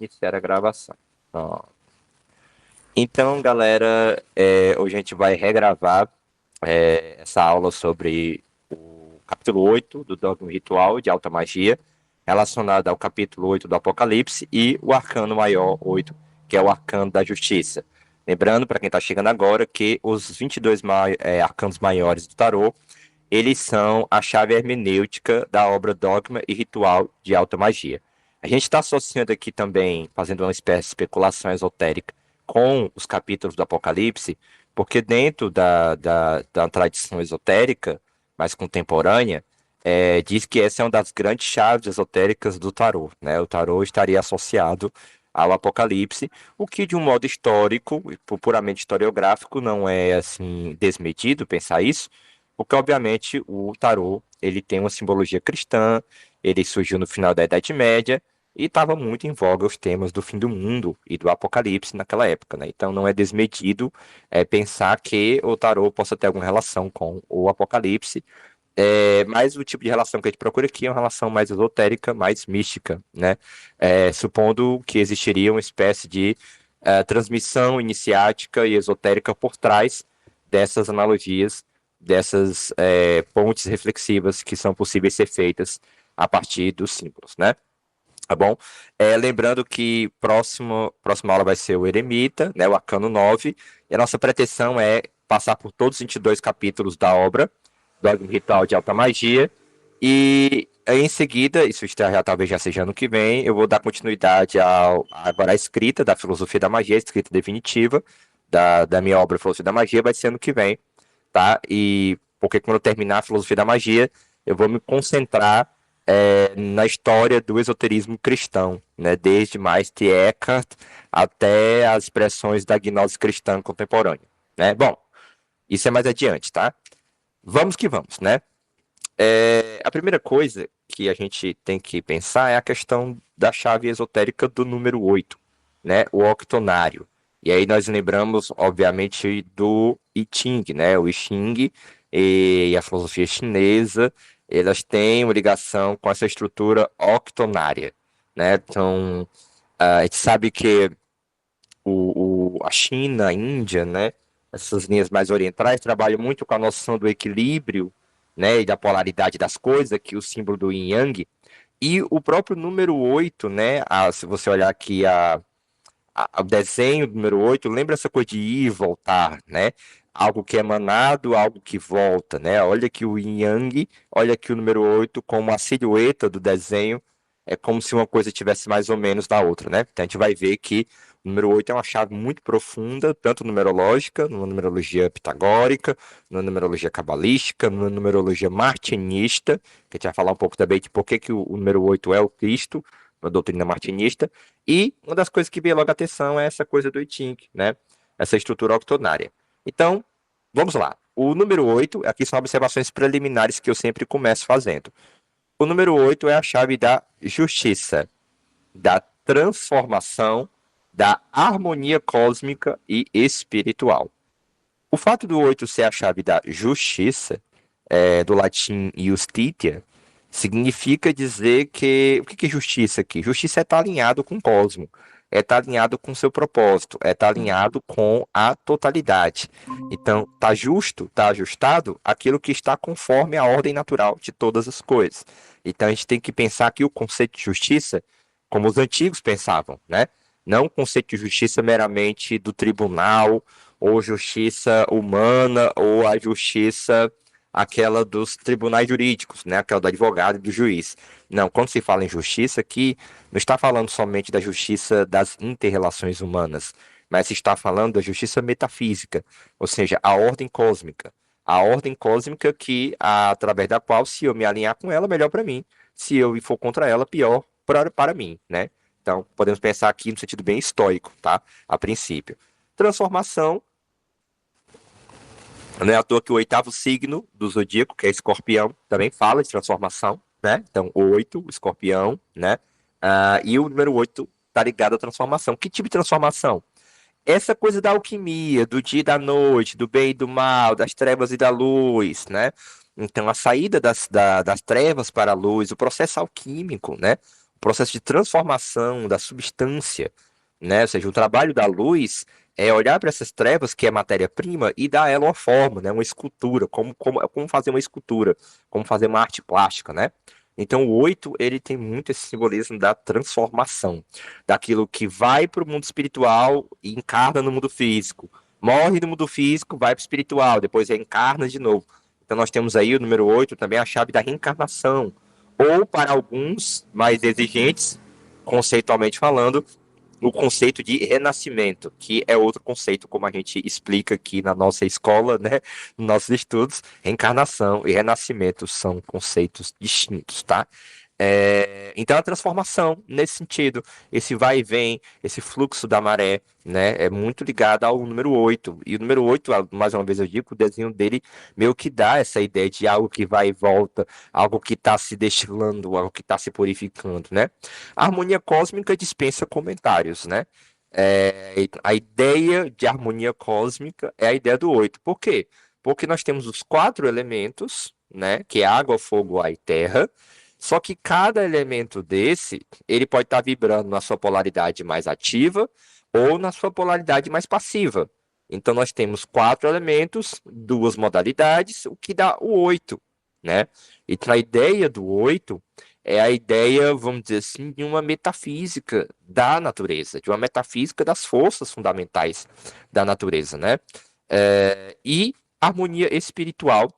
Iniciar a gravação. Ó. Então, galera, hoje a gente vai regravar essa aula sobre o capítulo 8 do Dogma Ritual de Alta Magia, relacionado ao capítulo 8 do Apocalipse e o Arcano Maior 8, que é o Arcano da Justiça. Lembrando, para quem está chegando agora, que os 22 arcanos maiores do tarô, eles são a chave hermenêutica da obra Dogma e Ritual de Alta Magia. A gente está associando aqui também, fazendo uma espécie de especulação esotérica com os capítulos do Apocalipse, porque dentro da tradição esotérica mais contemporânea, diz que essa é uma das grandes chaves esotéricas do tarô, né? O tarô estaria associado ao Apocalipse, o que de um modo histórico, puramente historiográfico, não é assim desmedido pensar isso, porque obviamente o tarô ele tem uma simbologia cristã, ele surgiu no final da Idade Média e estava muito em voga os temas do fim do mundo e do apocalipse naquela época, né? Então não é desmedido pensar que o tarô possa ter alguma relação com o apocalipse, mas o tipo de relação que a gente procura aqui é uma relação mais esotérica, mais mística, né? Supondo que existiria uma espécie de transmissão iniciática e esotérica por trás dessas analogias, dessas pontes reflexivas que são possíveis ser feitas a partir dos símbolos, né? Tá bom? Lembrando que próxima aula vai ser o Eremita, né, o Arcano 9, e a nossa pretensão é passar por todos os 22 capítulos da obra, do Ritual de Alta Magia, e em seguida, isso já talvez já seja ano que vem, eu vou dar continuidade agora à escrita da Filosofia da Magia, a escrita definitiva da minha obra Filosofia da Magia, vai ser ano que vem, tá? E porque quando eu terminar a Filosofia da Magia, eu vou me concentrar na história do esoterismo cristão, né? Desde Meister Eckhart até as expressões da gnose cristã contemporânea, né? Bom, isso é mais adiante, tá? Vamos que vamos, né? A primeira coisa que a gente tem que pensar é a questão da chave esotérica do número 8, né? O octonário. E aí nós lembramos, obviamente, do I Ching, né? O I Ching e a filosofia chinesa, elas têm uma ligação com essa estrutura octonária, né? Então, a gente sabe que a China, a Índia, né? Essas linhas mais orientais trabalham muito com a noção do equilíbrio, né? E da polaridade das coisas, que é o símbolo do Yin Yang. E o próprio número 8, né? Se você olhar aqui o desenho do número 8 lembra essa coisa de ir e voltar, né? Algo que é emanado, algo que volta, né? Olha aqui o Yin Yang, olha aqui o número 8 como a silhueta do desenho, é como se uma coisa tivesse mais ou menos da outra, né? Então a gente vai ver que o número 8 é uma chave muito profunda, tanto numerológica, numa numerologia pitagórica, numa numerologia cabalística, numa numerologia martinista, que a gente vai falar um pouco também de por que o número 8 é o Cristo, na doutrina martinista, e uma das coisas que veio logo a atenção é essa coisa do I Ching, né? Essa estrutura octonária. Então, vamos lá. O número 8, aqui são observações preliminares que eu sempre começo fazendo. O número 8 é a chave da justiça, da transformação, da harmonia cósmica e espiritual. O fato do 8 ser a chave da justiça, do latim justitia, significa dizer que. O que é justiça aqui? Justiça é estar alinhado com o cosmo, é estar alinhado com o seu propósito, é estar alinhado com a totalidade. Então, está justo, está ajustado aquilo que está conforme a ordem natural de todas as coisas. Então, a gente tem que pensar aqui o conceito de justiça como os antigos pensavam, né? Não o conceito de justiça meramente do tribunal, ou justiça humana, ou a justiça aquela dos tribunais jurídicos, né? Aquela do advogado e do juiz. Não, quando se fala em justiça, aqui não está falando somente da justiça das interrelações humanas, mas se está falando da justiça metafísica, ou seja, a ordem cósmica. A ordem cósmica que, através da qual, se eu me alinhar com ela, melhor para mim. Se eu for contra ela, pior para mim, né? Então, podemos pensar aqui no sentido bem estoico, tá? A princípio. Transformação, não é à toa que o oitavo signo do zodíaco, que é escorpião, também fala de transformação, né? Então, o 8, o escorpião, né? E o número 8 está ligado à transformação. Que tipo de transformação? Essa coisa da alquimia, do dia e da noite, do bem e do mal, das trevas e da luz, né? Então, a saída das trevas para a luz, o processo alquímico, né? O processo de transformação da substância, né? Ou seja, o trabalho da luz é olhar para essas trevas, que é matéria-prima, e dar a ela uma forma, né? Uma escultura, como fazer uma escultura, como fazer uma arte plástica, né? Então, o 8 ele tem muito esse simbolismo da transformação, daquilo que vai para o mundo espiritual e encarna no mundo físico. Morre no mundo físico, vai para o espiritual, depois reencarna de novo. Então, nós temos aí o número 8 também a chave da reencarnação. Ou, para alguns mais exigentes, conceitualmente falando, o conceito de renascimento, que é outro conceito, como a gente explica aqui na nossa escola, né, nos nossos estudos, reencarnação e renascimento são conceitos distintos, tá? Então, a transformação, nesse sentido, esse vai e vem, esse fluxo da maré, né, é muito ligado ao número 8. E o número 8, mais uma vez eu digo, o desenho dele meio que dá essa ideia de algo que vai e volta, algo que está se destilando, algo que está se purificando, né? A harmonia cósmica dispensa comentários, né? A ideia de harmonia cósmica é a ideia do 8. Por quê? Porque nós temos os quatro elementos, né? Que é água, fogo, ar e terra. Só que cada elemento desse, ele pode estar vibrando na sua polaridade mais ativa ou na sua polaridade mais passiva. Então nós temos quatro elementos, duas modalidades, o que dá o 8, né? Então a ideia do 8 é a ideia, vamos dizer assim, de uma metafísica da natureza, de uma metafísica das forças fundamentais da natureza, né? E harmonia espiritual,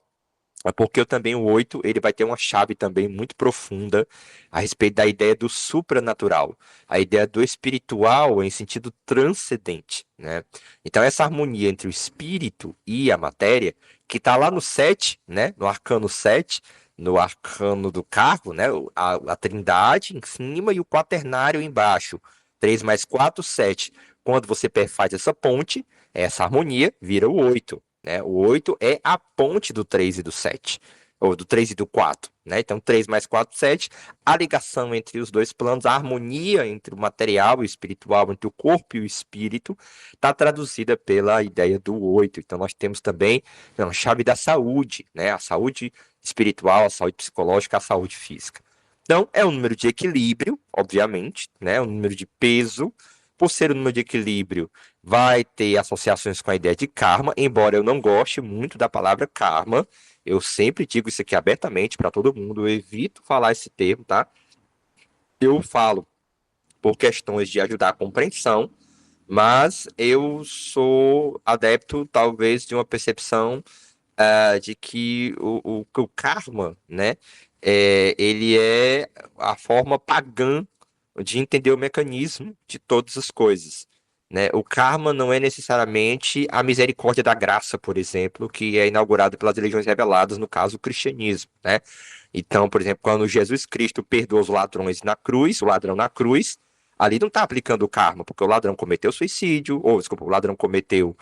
porque eu também o 8 ele vai ter uma chave também muito profunda a respeito da ideia do supranatural, a ideia do espiritual em sentido transcendente, né? Então essa harmonia entre o espírito e a matéria, que está lá no 7, né, no arcano 7, no arcano do cargo, né, a trindade em cima e o quaternário embaixo. 3 mais 4, 7. Quando você faz essa ponte, essa harmonia vira o 8, né? O 8 é a ponte do 3 e do 7, ou do 3 e do 4, né? Então, 3 mais 4, 7. A ligação entre os dois planos, a harmonia entre o material e o espiritual, entre o corpo e o espírito, está traduzida pela ideia do 8. Então, nós temos também a chave da saúde, né? A saúde espiritual, a saúde psicológica, a saúde física. Então, é um número de equilíbrio, obviamente, né? Um número de peso. Por ser um número de equilíbrio, vai ter associações com a ideia de karma, embora eu não goste muito da palavra karma. Eu sempre digo isso aqui abertamente para todo mundo, eu evito falar esse termo, tá? Eu falo por questões de ajudar a compreensão, mas eu sou adepto, talvez, de uma percepção de que o karma, né, ele é a forma pagã de entender o mecanismo de todas as coisas, né? O karma não é necessariamente a misericórdia da graça, por exemplo, que é inaugurado pelas religiões reveladas, no caso, o cristianismo, né? Então, por exemplo, quando Jesus Cristo perdoa os ladrões na cruz, o ladrão na cruz, ali não está aplicando o karma, porque o ladrão cometeu suicídio, ou, desculpa, o ladrão cometeu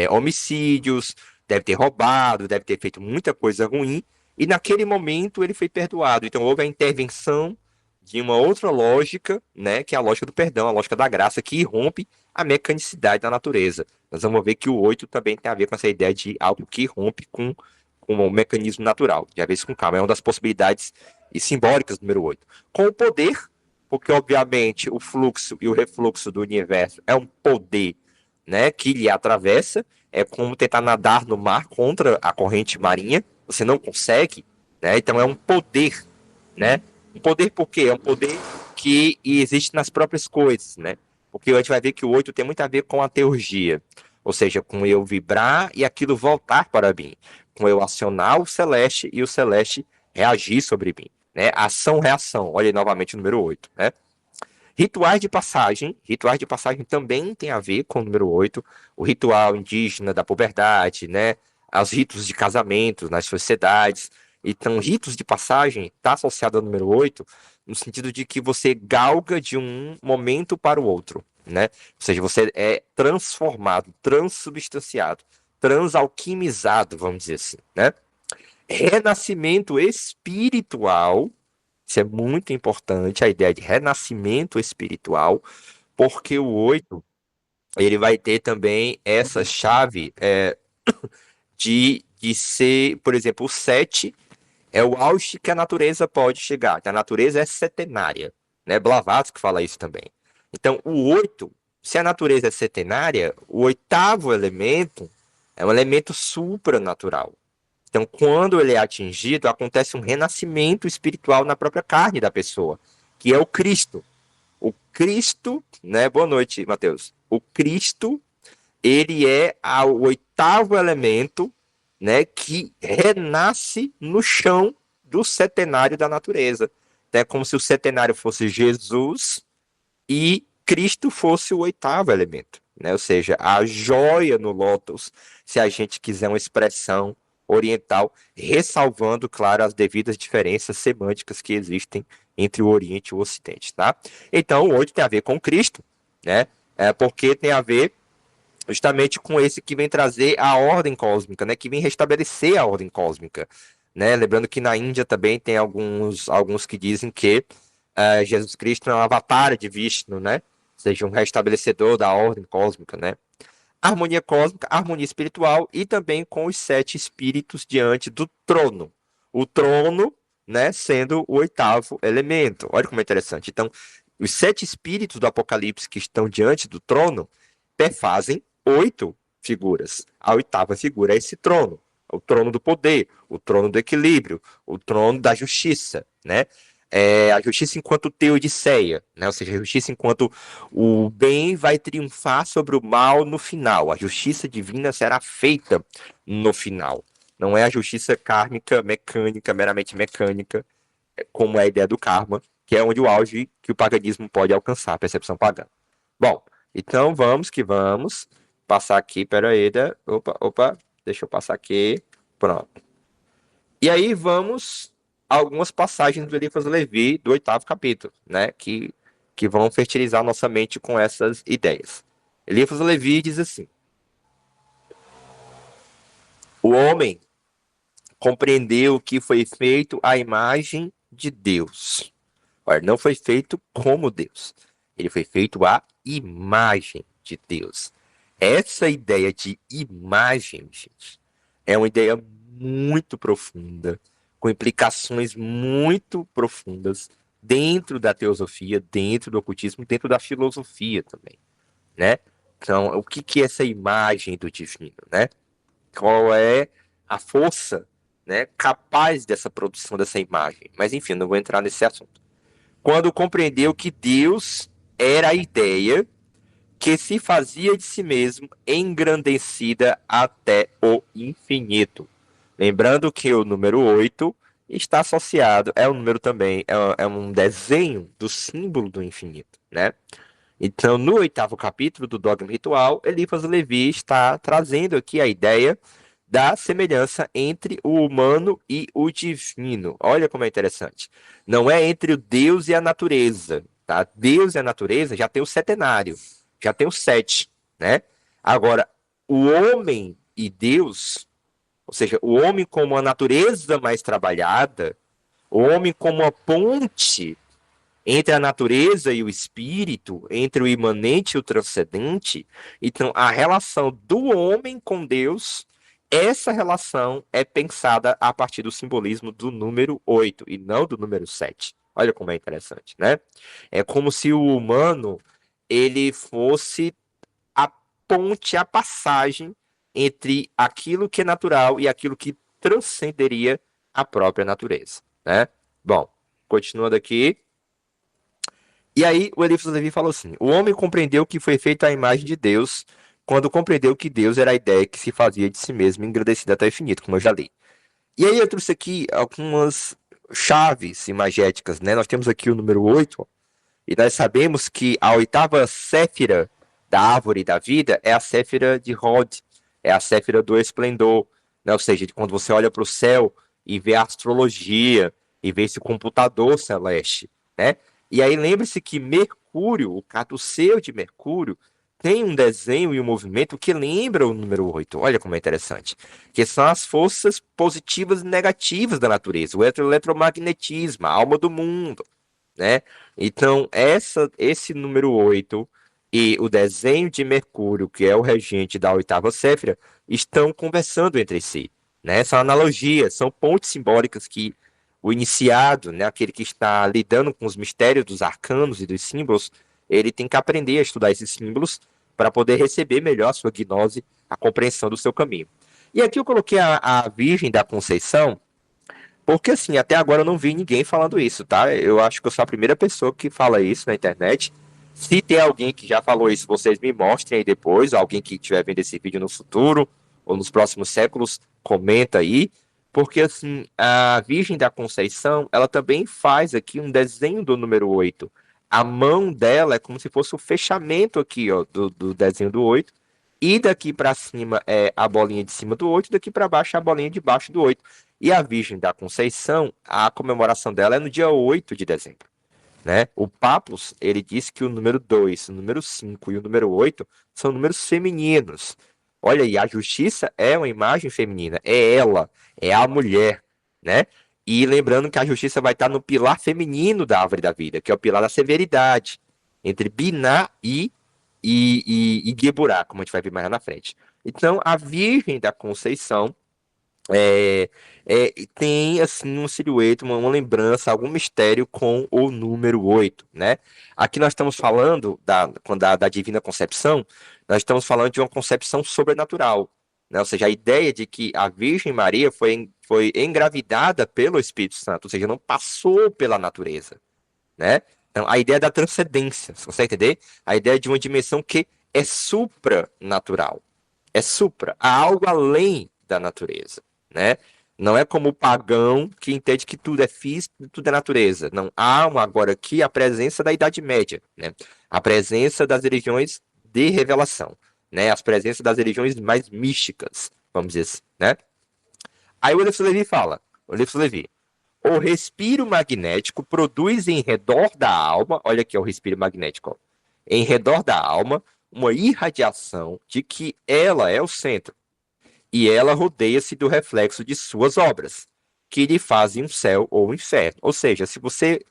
homicídios, deve ter roubado, deve ter feito muita coisa ruim, e naquele momento ele foi perdoado. Então houve a intervenção de uma outra lógica, né, que é a lógica do perdão, a lógica da graça, que irrompe a mecanicidade da natureza. Nós vamos ver que o 8 também tem a ver com essa ideia de algo que irrompe com o mecanismo natural, de vez com calma. É uma das possibilidades e simbólicas do número 8. Com o poder, porque obviamente o fluxo e o refluxo do universo é um poder, né, que lhe atravessa, é como tentar nadar no mar contra a corrente marinha, você não consegue, né? Então é um poder, né? Um poder por quê? É um poder que existe nas próprias coisas, né? Porque a gente vai ver que o 8 tem muito a ver com a teurgia, ou seja, com eu vibrar e aquilo voltar para mim, com eu acionar o celeste e o celeste reagir sobre mim, né? Ação-reação, olha aí novamente o número 8, né? Rituais de passagem também tem a ver com o número 8, o ritual indígena da puberdade, né? Os ritos de casamento nas sociedades. Então, ritos de passagem está associado ao número 8 no sentido de que você galga de um momento para o outro, né? Ou seja, você é transformado, transubstanciado, transalquimizado, vamos dizer assim, né? Renascimento espiritual, isso é muito importante, a ideia de renascimento espiritual, porque o 8 ele vai ter também essa chave de ser, por exemplo, o 7 É o auge que a natureza pode chegar, que a natureza é setenária, né? Blavatsky fala isso também. Então, o 8, se a natureza é setenária, o oitavo elemento é um elemento supranatural. Então, quando ele é atingido, acontece um renascimento espiritual na própria carne da pessoa, que é o Cristo. O Cristo, né? Boa noite, Mateus. O Cristo, ele é o oitavo elemento, né, que renasce no chão do setenário da natureza. É como se o setenário fosse Jesus e Cristo fosse o oitavo elemento, né? Ou seja, a joia no lótus, se a gente quiser uma expressão oriental, ressalvando, claro, as devidas diferenças semânticas que existem entre o Oriente e o Ocidente, tá? Então, o 8 tem a ver com Cristo, né? Porque tem a ver justamente com esse que vem trazer a ordem cósmica, né? Que vem restabelecer a ordem cósmica, né? Lembrando que na Índia também tem alguns que dizem que Jesus Cristo é um avatar de Vishnu, né? Ou seja, um restabelecedor da ordem cósmica, né? Harmonia cósmica, harmonia espiritual e também com os 7 espíritos diante do trono. O trono, né, sendo o oitavo elemento. Olha como é interessante. Então, os 7 espíritos do Apocalipse que estão diante do trono perfazem 8 figuras. A oitava figura é esse trono. O trono do poder, o trono do equilíbrio, o trono da justiça, né? A justiça enquanto teodiceia, né? Ou seja, a justiça enquanto o bem vai triunfar sobre o mal no final. A justiça divina será feita no final. Não é a justiça kármica, mecânica, meramente mecânica, como é a ideia do karma, que é onde o auge que o paganismo pode alcançar, a percepção pagã. Bom, então vamos que vamos. Passar aqui, peraí. Opa, deixa eu passar aqui. Pronto. E aí vamos a algumas passagens do Eliphas Levi, do 8º capítulo, né? Que vão fertilizar nossa mente com essas ideias. Eliphas Levi diz assim: o homem compreendeu que foi feito à imagem de Deus. Olha, não foi feito como Deus. Ele foi feito à imagem de Deus. Essa ideia de imagem, gente, é uma ideia muito profunda, com implicações muito profundas dentro da teosofia, dentro do ocultismo, dentro da filosofia também, né? Então, o que é essa imagem do divino, né? Qual é a força, né, capaz dessa produção dessa imagem? Mas enfim, não vou entrar nesse assunto. Quando compreendeu que Deus era a ideia que se fazia de si mesmo engrandecida até o infinito. Lembrando que o número 8 está associado, é um número também, é um desenho do símbolo do infinito, né? Então, no 8º capítulo do Dogma Ritual, Eliphas Levi está trazendo aqui a ideia da semelhança entre o humano e o divino. Olha como é interessante. Não é entre o Deus e a natureza, tá? Deus e a natureza já tem o setenário, já tem o 7, né? Agora, o homem e Deus, ou seja, o homem como a natureza mais trabalhada, o homem como a ponte entre a natureza e o espírito, entre o imanente e o transcendente. Então, a relação do homem com Deus, essa relação é pensada a partir do simbolismo do número 8 e não do número 7. Olha como é interessante, né? É como se o humano ele fosse a ponte, a passagem entre aquilo que é natural e aquilo que transcenderia a própria natureza, né? Bom, continuando aqui. E aí o Eliphas Levi falou assim: o homem compreendeu que foi feito à imagem de Deus quando compreendeu que Deus era a ideia que se fazia de si mesmo engrandecida até o infinito, como eu já li. E aí eu trouxe aqui algumas chaves imagéticas, né? Nós temos aqui o número 8, e nós sabemos que a oitava séfira da árvore da vida é a séfira de Hod, é a séfira do esplendor, né? Ou seja, de quando você olha para o céu e vê a astrologia e vê esse computador celeste, né? E aí lembre-se que Mercúrio, o caduceu de Mercúrio, tem um desenho e um movimento que lembra o número 8. Olha como é interessante. Que são as forças positivas e negativas da natureza, o eletromagnetismo, a alma do mundo, né? Então, esse número 8 e o desenho de Mercúrio, que é o regente da oitava séfira, estão conversando entre si, né? São analogias, são pontes simbólicas que o iniciado, né, aquele que está lidando com os mistérios dos arcanos e dos símbolos, ele tem que aprender a estudar esses símbolos para poder receber melhor a sua gnose, a compreensão do seu caminho. E aqui eu coloquei a Virgem da Conceição, porque assim, até agora eu não vi ninguém falando isso, tá? Eu acho que eu sou a primeira pessoa que fala isso na internet. Se tem alguém que já falou isso, vocês me mostrem aí depois, alguém que estiver vendo esse vídeo no futuro ou nos próximos séculos, comenta aí, porque assim, a Virgem da Conceição, ela também faz aqui um desenho do número 8. A mão dela é como se fosse o fechamento aqui, ó, do desenho do 8. E daqui para cima é a bolinha de cima do 8, daqui para baixo é a bolinha de baixo do 8. E a Virgem da Conceição, a comemoração dela é no dia 8 de dezembro, né? O Papus, ele diz que o número 2, o número 5 e o número 8 são números femininos. Olha aí, a justiça é uma imagem feminina, é ela, é a mulher, né? E lembrando que a justiça vai estar no pilar feminino da árvore da vida, que é o pilar da severidade, entre Biná e Geburá, como a gente vai ver mais lá na frente. Então, a Virgem da Conceição é, tem assim um silhueta, uma lembrança, algum mistério com o número 8, né? Aqui nós estamos falando da Divina Concepção, nós estamos falando de uma concepção sobrenatural, né? Ou seja, a ideia de que a Virgem Maria foi engravidada pelo Espírito Santo, ou seja, não passou pela natureza, né? Então, a ideia da transcendência, você consegue entender? A ideia de uma dimensão que é supranatural, é supra, há algo além da natureza, né? Não é como o pagão que entende que tudo é físico, tudo é natureza. Não, há agora aqui a presença da Idade Média, né? A presença das religiões de revelação, né? As presenças das religiões mais místicas, vamos dizer assim, né? Aí o Elifso Levi fala, o respiro magnético produz em redor da alma, olha aqui o respiro magnético, ó, em redor da alma, uma irradiação de que ela é o centro e ela rodeia-se do reflexo de suas obras, que lhe fazem um céu ou um inferno. Ou seja, se você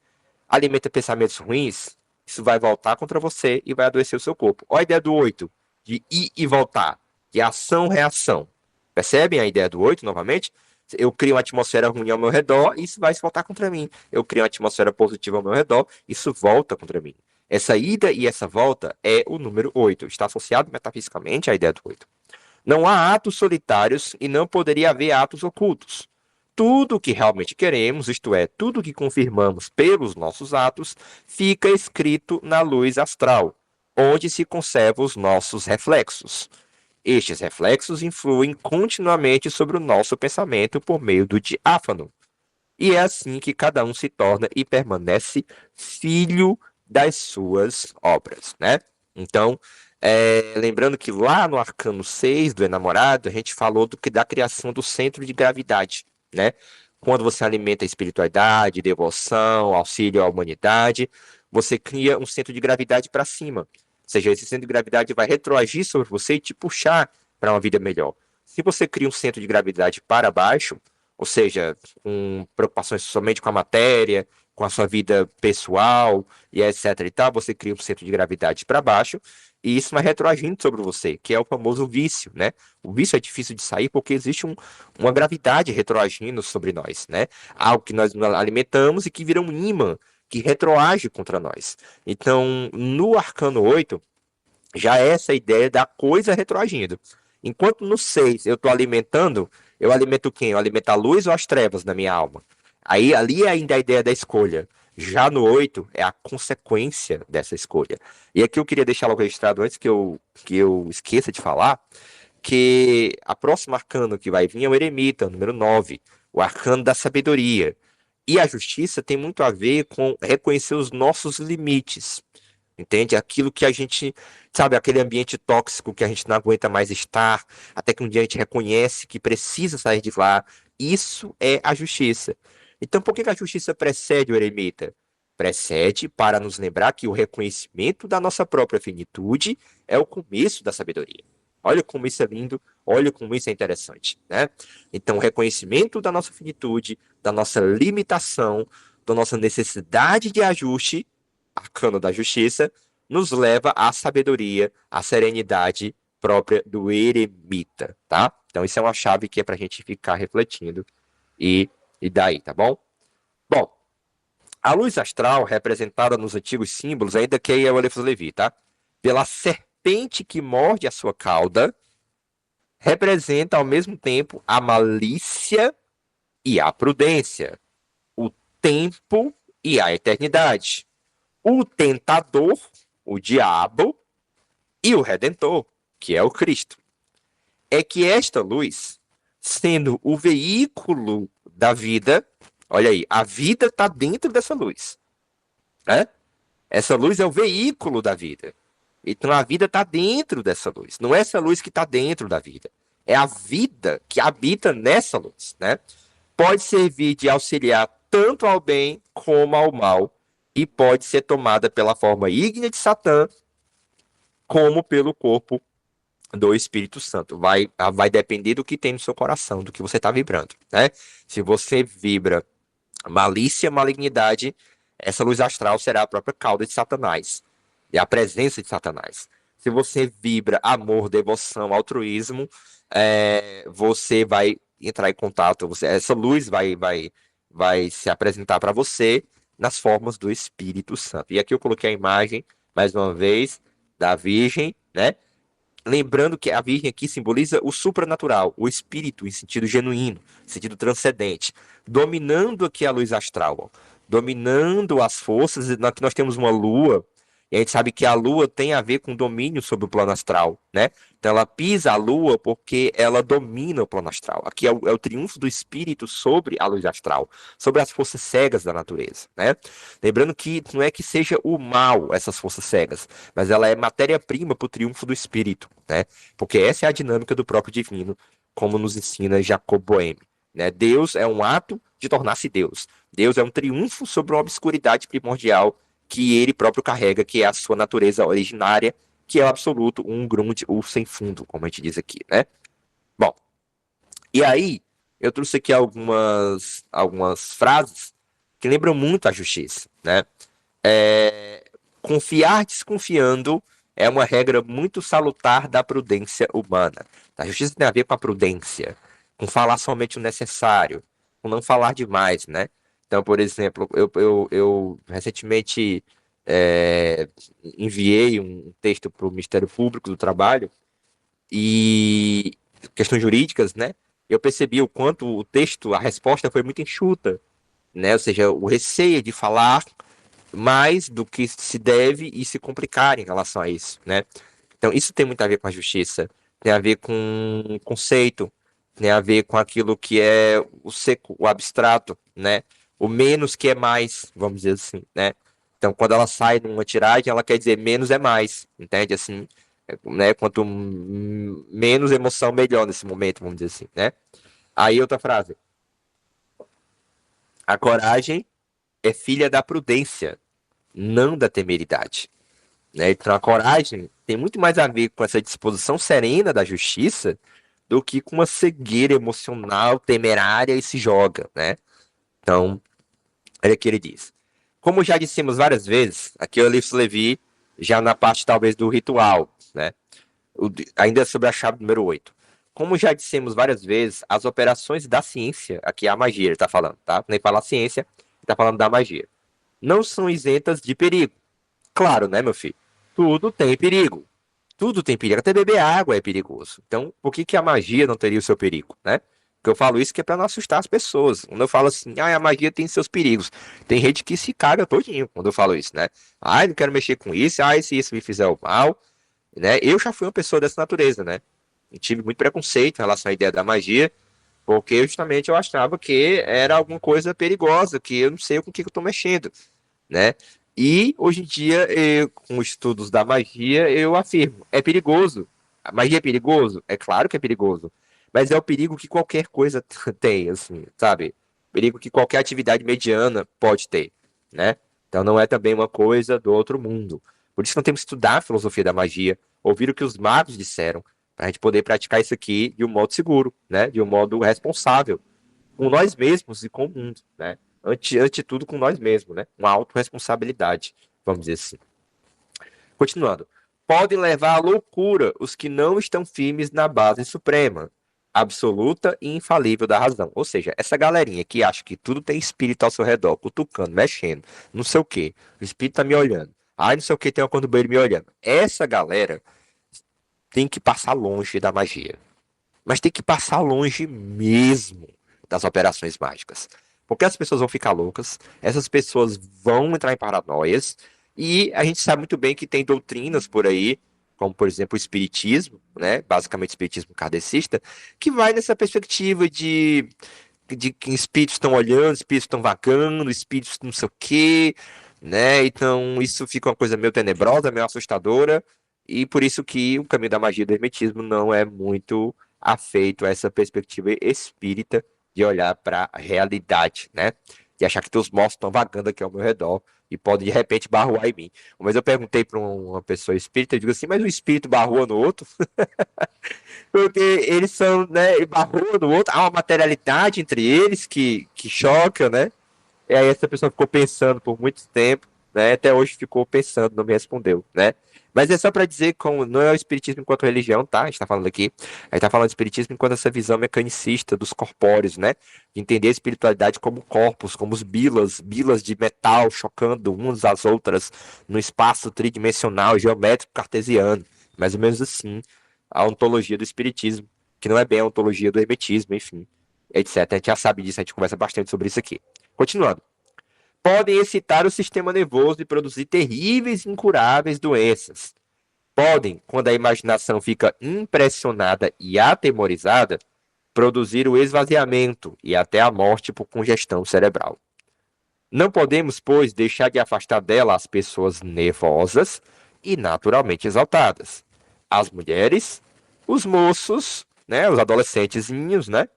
alimenta pensamentos ruins, isso vai voltar contra você e vai adoecer o seu corpo. Olha a ideia do 8, de ir e voltar, de ação-reação. Percebem a ideia do 8 novamente? Eu crio uma atmosfera ruim ao meu redor, isso vai se voltar contra mim. Eu crio uma atmosfera positiva ao meu redor, isso volta contra mim. Essa ida e essa volta é o número 8. Está associado metafisicamente à ideia do 8. Não há atos solitários e não poderia haver atos ocultos. Tudo o que realmente queremos, isto é, tudo o que confirmamos pelos nossos atos, fica escrito na luz astral, onde se conservam os nossos reflexos. Estes reflexos influem continuamente sobre o nosso pensamento por meio do diáfano. E é assim que cada um se torna e permanece filho das suas obras, né? Então, lembrando que lá no Arcano 6 do Enamorado, a gente falou da criação do centro de gravidade, né? Quando você alimenta a espiritualidade, devoção, auxílio à humanidade, você cria um centro de gravidade para cima. Ou seja, esse centro de gravidade vai retroagir sobre você e te puxar para uma vida melhor. Se você cria um centro de gravidade para baixo, ou seja, com preocupações somente com a matéria, com a sua vida pessoal e etc e tal, você cria um centro de gravidade para baixo e isso vai retroagindo sobre você, que é o famoso vício, né? O vício é difícil de sair porque existe uma gravidade retroagindo sobre nós, né? Algo que nós alimentamos e que vira um ímã que retroage contra nós. Então, no Arcano 8, já é essa ideia da coisa retroagindo. Enquanto no 6 eu estou alimentando, eu alimento quem? Eu alimento a luz ou as trevas na minha alma? Aí ali é ainda a ideia da escolha. Já no 8 é a consequência dessa escolha. E aqui eu queria deixar logo registrado antes que eu esqueça de falar, que a próxima arcano que vai vir é o Eremita, número 9, o arcano da sabedoria. E a justiça tem muito a ver com reconhecer os nossos limites. Entende? Aquilo que a gente, sabe, aquele ambiente tóxico que a gente não aguenta mais estar, até que um dia a gente reconhece que precisa sair de lá. Isso é a justiça. Então, por que que a justiça precede o eremita? Precede para nos lembrar que o reconhecimento da nossa própria finitude é o começo da sabedoria. Olha como isso é lindo, olha como isso é interessante, né? Então, o reconhecimento da nossa finitude, da nossa limitação, da nossa necessidade de ajuste, arcano da justiça, nos leva à sabedoria, à serenidade própria do eremita, tá? Então, isso é uma chave que é para a gente ficar refletindo e daí, tá bom? A luz astral, representada nos antigos símbolos, ainda que é o Elephas Levi, tá? Pela serpente que morde a sua cauda, representa ao mesmo tempo a malícia e a prudência, o tempo e a eternidade, o tentador, o diabo, e o redentor, que é o Cristo. É que esta luz, sendo o veículo da vida, olha aí, a vida está dentro dessa luz, né? Essa luz é o veículo da vida. Então a vida está dentro dessa luz. Não é essa luz que está dentro da vida. É a vida que habita nessa luz, né? Pode servir de auxiliar tanto ao bem como ao mal e pode ser tomada pela forma ígnea de Satã como pelo corpo do Espírito Santo. Vai depender do que tem no seu coração, do que você está vibrando, né? Se você vibra malícia, malignidade, essa luz astral será a própria cauda de Satanás e a presença de Satanás. Se você vibra amor, devoção, altruísmo, você vai entrar em contato, essa luz vai se apresentar para você nas formas do Espírito Santo. E aqui eu coloquei a imagem, mais uma vez, da Virgem, né? Lembrando que a Virgem aqui simboliza o supranatural, o espírito em sentido genuíno, em sentido transcendente, dominando aqui a luz astral, ó, dominando as forças. Aqui nós temos uma lua, e a gente sabe que a lua tem a ver com domínio sobre o plano astral, né? Então ela pisa a lua porque ela domina o plano astral. Aqui é o triunfo do espírito sobre a luz astral, sobre as forças cegas da natureza, né? Lembrando que não é que seja o mal essas forças cegas, mas ela é matéria-prima para o triunfo do espírito, né? Porque essa é a dinâmica do próprio divino, como nos ensina Jacob Boehme, né? Deus é um ato de tornar-se Deus. Deus é um triunfo sobre uma obscuridade primordial que ele próprio carrega, que é a sua natureza originária, que é o absoluto, um grunge, o sem fundo, como a gente diz aqui, né? Bom, e aí eu trouxe aqui algumas frases que lembram muito a justiça, né? É, confiar desconfiando é uma regra muito salutar da prudência humana. A justiça tem a ver com a prudência, com falar somente o necessário, com não falar demais, né? Então, por exemplo, eu recentemente enviei um texto para o Ministério Público do Trabalho e questões jurídicas, né? Eu percebi o quanto o texto, a resposta foi muito enxuta, né? Ou seja, o receio de falar mais do que se deve e se complicar em relação a isso, né? Então, isso tem muito a ver com a justiça, tem a ver com o conceito, tem a ver com aquilo que é o seco, o abstrato, né? O menos que é mais, vamos dizer assim, né? Então, quando ela sai numa tiragem, ela quer dizer menos é mais, entende? Assim, né? Quanto menos emoção, melhor nesse momento, vamos dizer assim, né? Aí, outra frase. A coragem é filha da prudência, não da temeridade, né? Então a coragem tem muito mais a ver com essa disposição serena da justiça do que com uma cegueira emocional temerária e se joga, né? Então, olha o que ele diz. Como já dissemos várias vezes, aqui é o Eliphas Levi, já na parte talvez do ritual, né? Ainda sobre a chave número 8. Como já dissemos várias vezes, as operações da ciência, aqui é a magia, ele está falando, tá? Nem fala ciência, ele está falando da magia. Não são isentas de perigo. Claro, né, meu filho? Tudo tem perigo. Tudo tem perigo. Até beber água é perigoso. Então, por que que a magia não teria o seu perigo, né? Porque eu falo isso que é para não assustar as pessoas. Quando eu falo assim, a magia tem seus perigos. Tem gente que se caga todinho quando eu falo isso, né? Não quero mexer com isso. Se isso me fizer o mal, né? Eu já fui uma pessoa dessa natureza, né? Eu tive muito preconceito em relação à ideia da magia, porque justamente eu achava que era alguma coisa perigosa, que eu não sei com o que eu tô mexendo, né? E hoje em dia, com os estudos da magia, eu afirmo, é perigoso. A magia é perigoso? É claro que é perigoso. Mas é o perigo que qualquer coisa tem, assim, sabe? Perigo que qualquer atividade mediana pode ter, né? Então não é também uma coisa do outro mundo. Por isso nós temos que estudar a filosofia da magia, ouvir o que os magos disseram, para a gente poder praticar isso aqui de um modo seguro, né? De um modo responsável, com nós mesmos e com o mundo, né? Ante tudo com nós mesmos, né? Uma autorresponsabilidade, vamos dizer assim. Continuando. Pode levar à loucura os que não estão firmes na base suprema. absoluta e infalível da razão. Ou seja, essa galerinha que acha que tudo tem espírito ao seu redor, cutucando, mexendo, não sei o quê, o espírito tá me olhando. Ai, não sei o que, tem uma cor do banheiro me olhando. Essa galera tem que passar longe da magia. Mas tem que passar longe mesmo das operações mágicas. Porque as pessoas vão ficar loucas, essas pessoas vão entrar em paranoias, e a gente sabe muito bem que tem doutrinas por aí, como por exemplo o espiritismo, né? Basicamente o espiritismo kardecista, que vai nessa perspectiva de que espíritos estão olhando, espíritos estão vagando, espíritos não sei o quê, né? Então isso fica uma coisa meio tenebrosa, meio assustadora, e por isso que o caminho da magia do hermetismo não é muito afeito a essa perspectiva espírita de olhar para a realidade, né? De achar que teus mortos estão vagando aqui ao meu redor e podem de repente barruar em mim. Mas eu perguntei para uma pessoa espírita, eu digo assim, mas o espírito barrua no outro? Porque eles são, né, barrua no outro, há uma materialidade entre eles que choca, né? E aí essa pessoa ficou pensando por muito tempo, né? Até hoje ficou pensando, não me respondeu, né? Mas é só para dizer como não é o espiritismo enquanto religião, tá? A gente tá falando aqui. A gente tá falando de espiritismo enquanto essa visão mecanicista dos corpóreos, né? De entender a espiritualidade como corpos, como os bilas de metal chocando umas às outras no espaço tridimensional, geométrico cartesiano. Mais ou menos assim, a ontologia do espiritismo, que não é bem a ontologia do hermetismo, enfim, etc. A gente já sabe disso, a gente conversa bastante sobre isso aqui. Continuando. Podem excitar o sistema nervoso e produzir terríveis e incuráveis doenças. Podem, quando a imaginação fica impressionada e atemorizada, produzir o esvaziamento e até a morte por congestão cerebral. Não podemos, pois, deixar de afastar dela as pessoas nervosas e naturalmente exaltadas. As mulheres, os moços, né, os adolescentezinhos, né,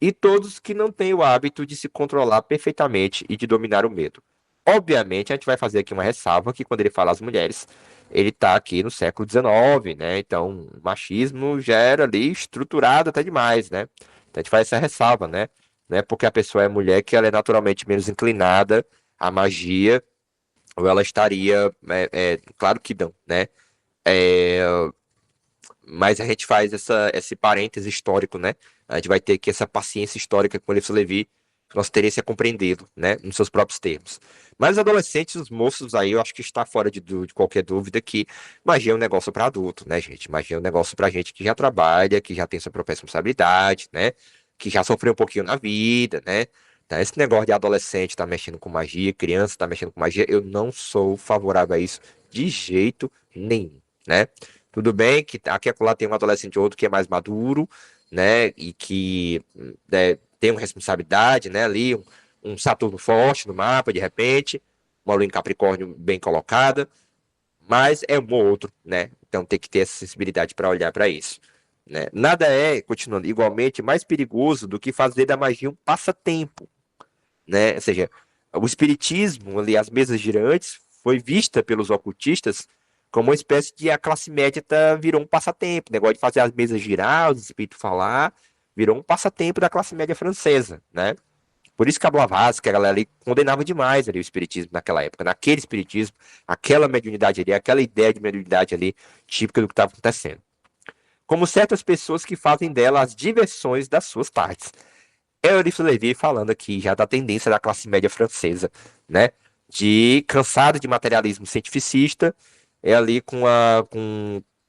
e todos que não têm o hábito de se controlar perfeitamente e de dominar o medo. Obviamente, a gente vai fazer aqui uma ressalva que quando ele fala as mulheres, ele está aqui no século XIX, né? Então, o machismo já era ali estruturado até demais, né? Então, a gente faz essa ressalva, né? Não é porque a pessoa é mulher que ela é naturalmente menos inclinada à magia, ou ela estaria, claro que não, né? É, mas a gente faz esse parêntese histórico, né? A gente vai ter que essa paciência histórica com o Livro Levi, nossa interesse é compreendê-lo, né? Nos seus próprios termos. Mas os adolescentes, os moços aí, eu acho que está fora de qualquer dúvida que magia é um negócio para adulto, né, gente? Magia é um negócio para gente que já trabalha, que já tem sua própria responsabilidade, né? Que já sofreu um pouquinho na vida, né? Então, esse negócio de adolescente tá mexendo com magia, criança tá mexendo com magia, eu não sou favorável a isso de jeito nenhum, né? Tudo bem que aqui e acolá tem um adolescente ou outro que é mais maduro, né? E que tem uma responsabilidade, né? Ali, um Saturno forte no mapa, de repente, uma lua em Capricórnio bem colocada, mas é um ou outro, né? Então tem que ter essa sensibilidade para olhar para isso, né? Nada é, continuando, igualmente mais perigoso do que fazer da magia um passatempo, né? Ou seja, o espiritismo, ali, as mesas girantes, foi vista pelos ocultistas como uma espécie de a classe média virou um passatempo. O negócio de fazer as mesas girar, os espíritos falar, virou um passatempo da classe média francesa, né? Por isso que a Blavatsky, a galera ali, condenava demais ali o espiritismo naquela época, naquele espiritismo, aquela mediunidade ali, aquela ideia de mediunidade ali, típica do que estava acontecendo. Como certas pessoas que fazem dela as diversões das suas tardes. Euripides Levi falando aqui já da tendência da classe média francesa, né? De cansada de materialismo cientificista, é ali com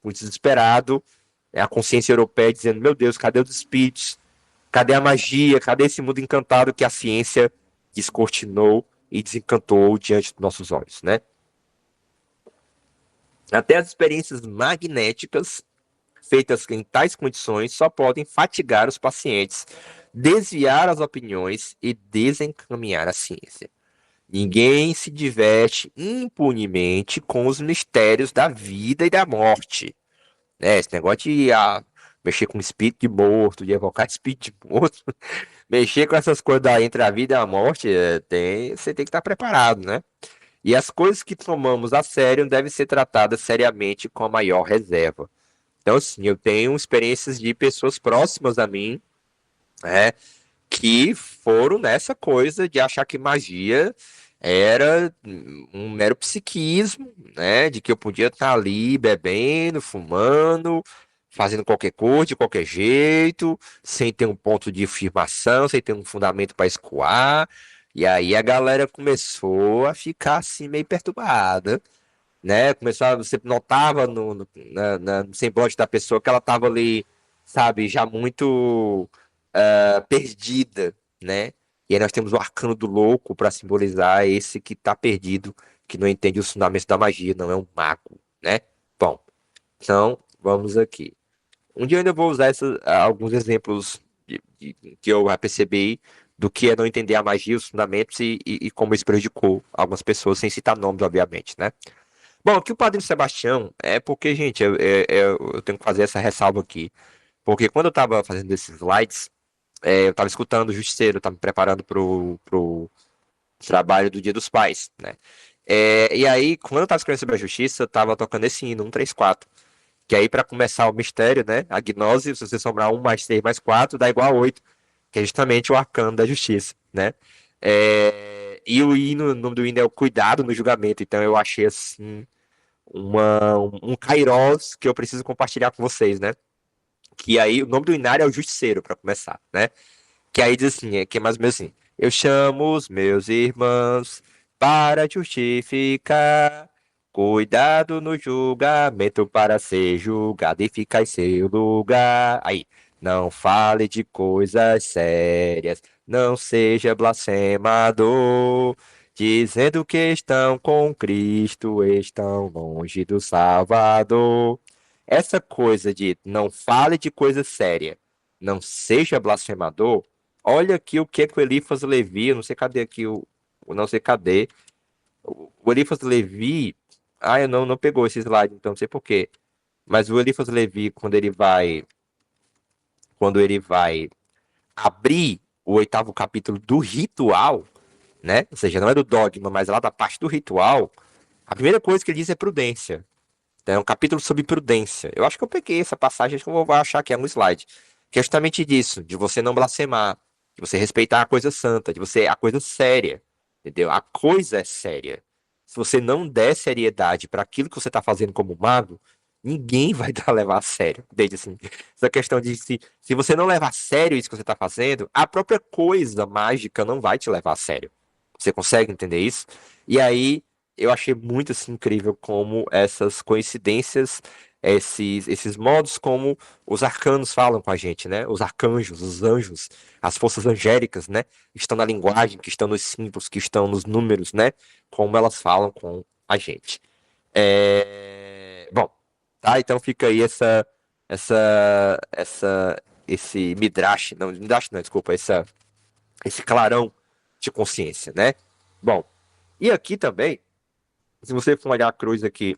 o desesperado, é a consciência europeia dizendo: meu Deus, cadê os espíritos? Cadê a magia? Cadê esse mundo encantado que a ciência descortinou e desencantou diante dos nossos olhos, né? Até as experiências magnéticas feitas em tais condições só podem fatigar os pacientes, desviar as opiniões e desencaminhar a ciência. Ninguém se diverte impunemente com os mistérios da vida e da morte. Né? Esse negócio de mexer com espírito de morto, de evocar espírito de morto, mexer com essas coisas entre a vida e a morte, você tem que estar preparado, né? E as coisas que tomamos a sério devem ser tratadas seriamente com a maior reserva. Então, assim, eu tenho experiências de pessoas próximas a mim, né, que foram nessa coisa de achar que magia era um mero psiquismo, né, de que eu podia estar ali bebendo, fumando, fazendo qualquer coisa, de qualquer jeito, sem ter um ponto de afirmação, sem ter um fundamento para escoar. E aí a galera começou a ficar assim meio perturbada, né? Começou, você notava no semblante da pessoa que ela estava ali, sabe, já muito perdida, né? E aí nós temos o arcano do louco para simbolizar esse que está perdido, que não entende os fundamentos da magia, não é um mago, né? Bom, então vamos aqui. Um dia eu ainda vou usar alguns exemplos que eu já percebi do que é não entender a magia, os fundamentos e como isso prejudicou algumas pessoas, sem citar nomes, obviamente, né? Bom, aqui o Padrinho Sebastião é porque, gente, eu tenho que fazer essa ressalva aqui. Porque quando eu estava fazendo esses slides, eu estava escutando o Justiceiro, estava me preparando pro trabalho do Dia dos Pais, né? E aí, quando eu estava escrevendo sobre a justiça, eu estava tocando esse hino, 134. Que aí, para começar o mistério, né? A gnose, se você sobrar 1 mais 3 mais 4, dá igual a 8. Que é justamente o arcano da justiça, né? E o hino, o nome do hino é o Cuidado no Julgamento. Então eu achei assim um kairós que eu preciso compartilhar com vocês, né? Que aí o nome do inário é o Justiceiro, para começar, né? Que aí diz assim, que é mais ou menos assim: eu chamo os meus irmãos para justificar, cuidado no julgamento para ser julgado e ficar em seu lugar. Aí, não fale de coisas sérias, não seja blasfemador, dizendo que estão com Cristo, estão longe do Salvador. Essa coisa de não fale de coisa séria, não seja blasfemador. Olha aqui o que é que o Eliphas Levi, eu não sei cadê aqui não sei cadê. O Eliphas Levi, eu não pegou esse slide, então não sei por quê. Mas o Eliphas Levi, quando ele vai abrir o 8º capítulo do ritual, né? Ou seja, não é do dogma, mas é lá da parte do ritual, a primeira coisa que ele diz é prudência. Então, é um capítulo sobre prudência. Eu acho que eu peguei essa passagem, acho que eu vou achar que é um slide. Que é justamente disso, de você não blasfemar, de você respeitar a coisa santa, de você a coisa séria, entendeu? A coisa é séria. Se você não der seriedade para aquilo que você está fazendo como mago, ninguém vai dar levar a sério. Desde assim, essa questão de se você não levar a sério isso que você está fazendo, a própria coisa mágica não vai te levar a sério. Você consegue entender isso? E aí eu achei muito assim, incrível como essas coincidências, esses modos como os arcanos falam com a gente, né? Os arcanjos, os anjos, as forças angélicas, né? Estão na linguagem, que estão nos símbolos, que estão nos números, né? Como elas falam com a gente. Bom, tá? Então fica aí esse midrash não, desculpa, esse clarão de consciência, né? Bom, e aqui também, se você for olhar a cruz aqui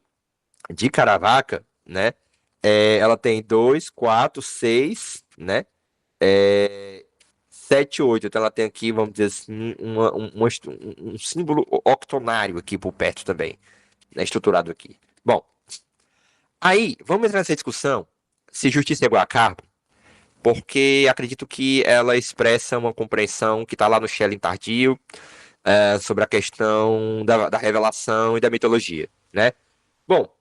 de Caravaca, né? Ela tem 2, 4, 6, né? É, 7, 8. Então ela tem aqui, vamos dizer assim, um símbolo octonário aqui por perto também, né? Estruturado aqui. Bom, aí, vamos entrar nessa discussão se justiça é igual a karma, porque acredito que ela expressa uma compreensão que está lá no Schelling tardio, sobre a questão da revelação e da mitologia, né? Bom,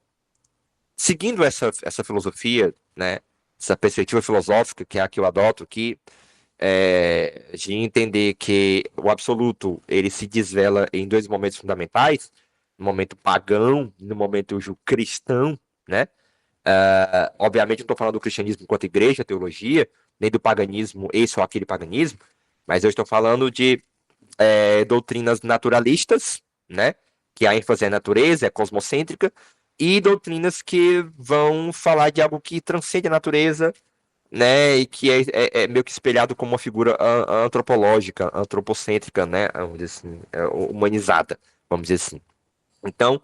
seguindo essa filosofia, né, essa perspectiva filosófica, que é a que eu adoto aqui, de entender que o absoluto ele se desvela em dois momentos fundamentais, no momento pagão e no momento cristão, né? Obviamente não estou falando do cristianismo enquanto igreja, teologia, nem do paganismo, esse ou aquele paganismo, mas eu estou falando de doutrinas naturalistas, né? Que a ênfase é natureza, é cosmocêntrica, e doutrinas que vão falar de algo que transcende a natureza, né? E que é meio que espelhado como uma figura antropológica, antropocêntrica, né? Vamos dizer assim, humanizada, vamos dizer assim. Então,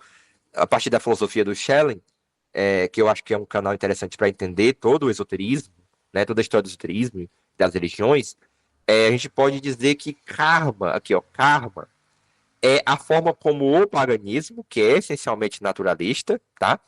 a partir da filosofia do Schelling, que eu acho que é um canal interessante para entender todo o esoterismo, né? Toda a história do esoterismo, das religiões, a gente pode dizer que karma, aqui ó, karma é a forma como o paganismo, que é essencialmente naturalista, tá?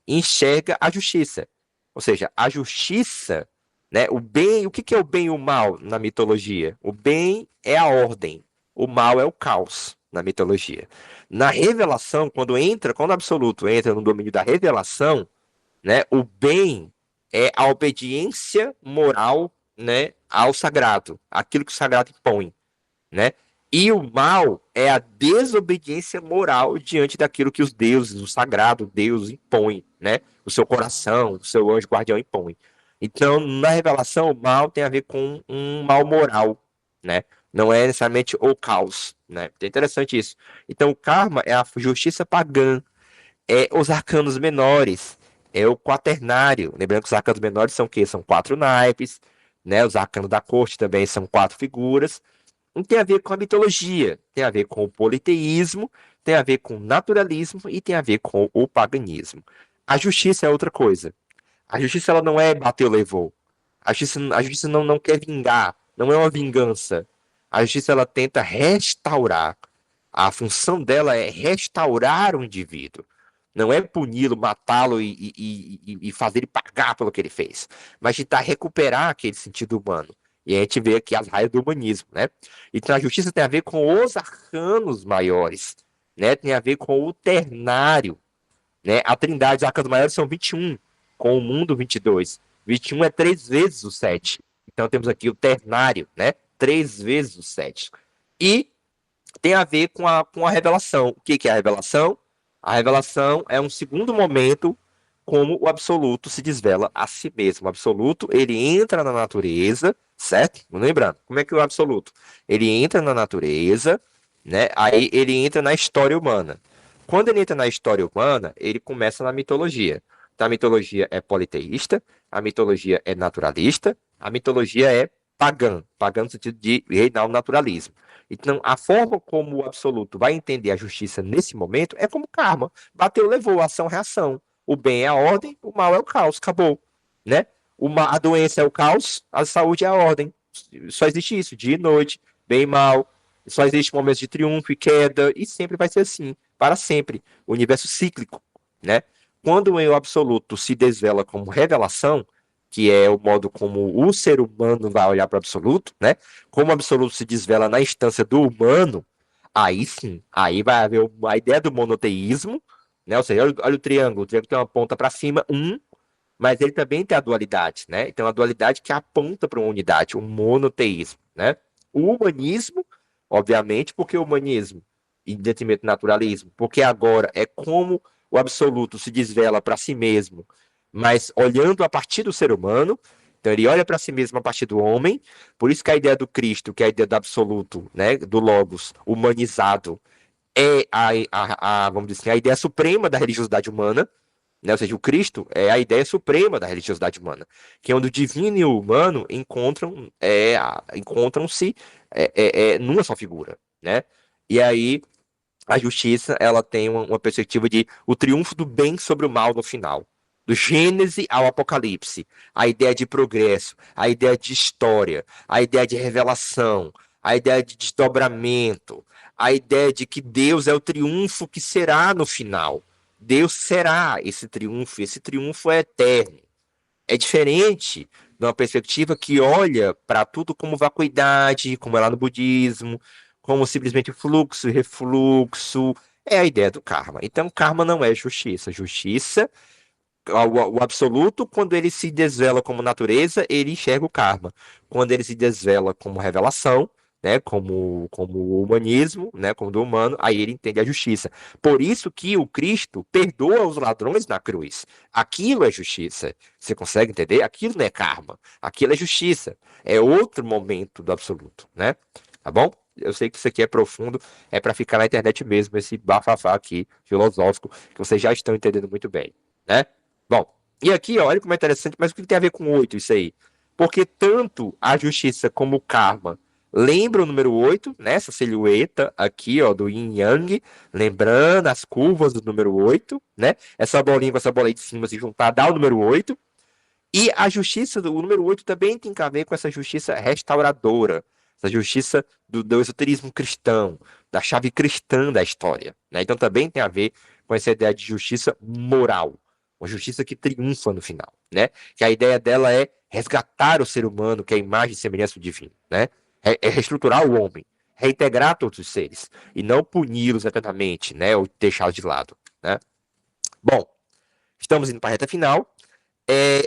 Enxerga a justiça. Ou seja, a justiça, né? O bem, o que é o bem e o mal na mitologia? O bem é a ordem, o mal é o caos na mitologia. Na revelação, quando o absoluto entra no domínio da revelação, né? O bem é a obediência moral, né, ao sagrado, aquilo que o sagrado impõe, né? E o mal é a desobediência moral diante daquilo que os deuses, o sagrado Deus impõe, né? O seu coração, o seu anjo guardião impõe. Então, na revelação, o mal tem a ver com um mal moral, né? Não é necessariamente o caos, né? É interessante isso. Então, o karma é a justiça pagã, é os arcanos menores, é o quaternário. Lembrando que os arcanos menores são o quê? São quatro naipes, né? Os arcanos da corte também são quatro figuras. Não tem a ver com a mitologia, tem a ver com o politeísmo, tem a ver com o naturalismo e tem a ver com o paganismo. A justiça é outra coisa. A justiça ela não é bateu, levou. A justiça não quer vingar, não é uma vingança. A justiça ela tenta restaurar. A função dela é restaurar o indivíduo. Não é puni-lo, matá-lo e fazer ele pagar pelo que ele fez, mas tentar recuperar aquele sentido humano. E a gente vê aqui as raias do humanismo, né? Então a justiça tem a ver com os arcanos maiores, né? Tem a ver com o ternário, né? A trindade dos arcanos maiores são 21, com o mundo 22. 21 é três vezes o 7. Então temos aqui o ternário, né? Três vezes o 7. E tem a ver com a revelação. O que é a revelação? A revelação é um segundo momento como o absoluto se desvela a si mesmo. O absoluto, ele entra na natureza, certo? Lembrando, como é que é o absoluto? Ele entra na natureza, né? Aí ele entra na história humana. Quando ele entra na história humana, ele começa na mitologia. Então, a mitologia é politeísta, a mitologia é naturalista, a mitologia é pagã, pagã no sentido de reinar o naturalismo. Então, a forma como o absoluto vai entender a justiça nesse momento é como karma. Bateu, levou, ação, reação. O bem é a ordem, o mal é o caos, acabou, né? A doença é o caos, a saúde é a ordem. Só existe isso, dia e noite, bem e mal. Só existe momentos de triunfo e queda, e sempre vai ser assim, para sempre. O universo cíclico, né? Quando o eu absoluto se desvela como revelação, que é o modo como o ser humano vai olhar para o absoluto, né? Como o absoluto se desvela na instância do humano, aí sim, aí vai haver a ideia do monoteísmo, né? Ou seja, olha o triângulo tem uma ponta para cima, mas ele também tem a dualidade, né? Então a dualidade que aponta para uma unidade, um monoteísmo, né? O humanismo, obviamente, porque o humanismo, em detrimento do naturalismo, porque agora é como o absoluto se desvela para si mesmo, mas olhando a partir do ser humano, então ele olha para si mesmo a partir do homem, por isso que a ideia do Cristo, que é a ideia do absoluto, né, do Logos humanizado, é vamos dizer assim, a ideia suprema da religiosidade humana, né? Ou seja, o Cristo é a ideia suprema da religiosidade humana, que é onde o divino e o humano encontram-se numa só figura, né? E aí a justiça ela tem uma perspectiva de o triunfo do bem sobre o mal no final. Do Gênese ao Apocalipse, a ideia de progresso, a ideia de história, a ideia de revelação, a ideia de desdobramento, a ideia de que Deus é o triunfo que será no final. Deus será esse triunfo é eterno. É diferente de uma perspectiva que olha para tudo como vacuidade, como é lá no budismo, como simplesmente fluxo e refluxo. É a ideia do karma. Então, karma não é justiça. Justiça, o absoluto, quando ele se desvela como natureza, ele enxerga o karma. Quando ele se desvela como revelação, né, como o humanismo, né, como do humano, aí ele entende a justiça. Por isso que o Cristo perdoa os ladrões na cruz. Aquilo é justiça. Você consegue entender? Aquilo não é karma. Aquilo é justiça. É outro momento do absoluto, né? Tá bom? Eu sei que isso aqui é profundo, é para ficar na internet mesmo, esse bafafá aqui, filosófico, que vocês já estão entendendo muito bem, né? Bom, e aqui, ó, olha como é interessante, mas o que tem a ver com 8 isso aí? Porque tanto a justiça como o karma lembram o número 8 nessa silhueta aqui, ó, do Yin Yang, lembrando as curvas do número 8, né? Essa bolinha com essa bolinha de cima se juntar dá o número 8. E a justiça do número 8 também tem a ver com essa justiça restauradora, essa justiça do esoterismo cristão, da chave cristã da história, né? Então também tem a ver com essa ideia de justiça moral, uma justiça que triunfa no final, né? Que a ideia dela é resgatar o ser humano, que é a imagem e semelhança do divino, né? É reestruturar o homem, reintegrar todos os seres e não puni-los eternamente, né? Ou deixá-los de lado, né? Bom, estamos indo para a reta final.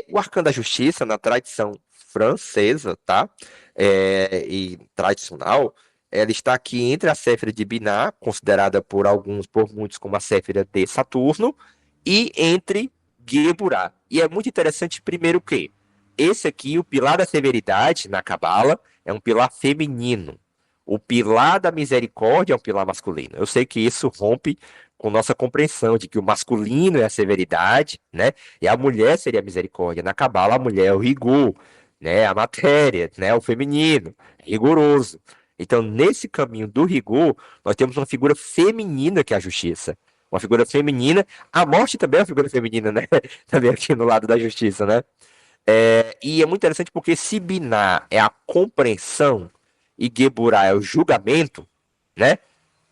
O arcano da justiça, na tradição francesa, tá? E tradicional, ela está aqui entre a Céfira de Binah, considerada por alguns, por muitos, como a Céfira de Saturno, e entre Geburah. E é muito interessante, primeiro, que esse aqui, o pilar da severidade na Cabala, é um pilar feminino. O pilar da misericórdia é um pilar masculino. Eu sei que isso rompe com nossa compreensão de que o masculino é a severidade, né? E a mulher seria a misericórdia. Na Cabala, a mulher é o rigor, né? A matéria, né? O feminino, rigoroso. Então, nesse caminho do rigor, nós temos uma figura feminina que é a justiça. Uma figura feminina. A morte também é uma figura feminina, né? Também aqui no lado da justiça, né? E é muito interessante porque se Biná é a compreensão e Geburah é o julgamento, né?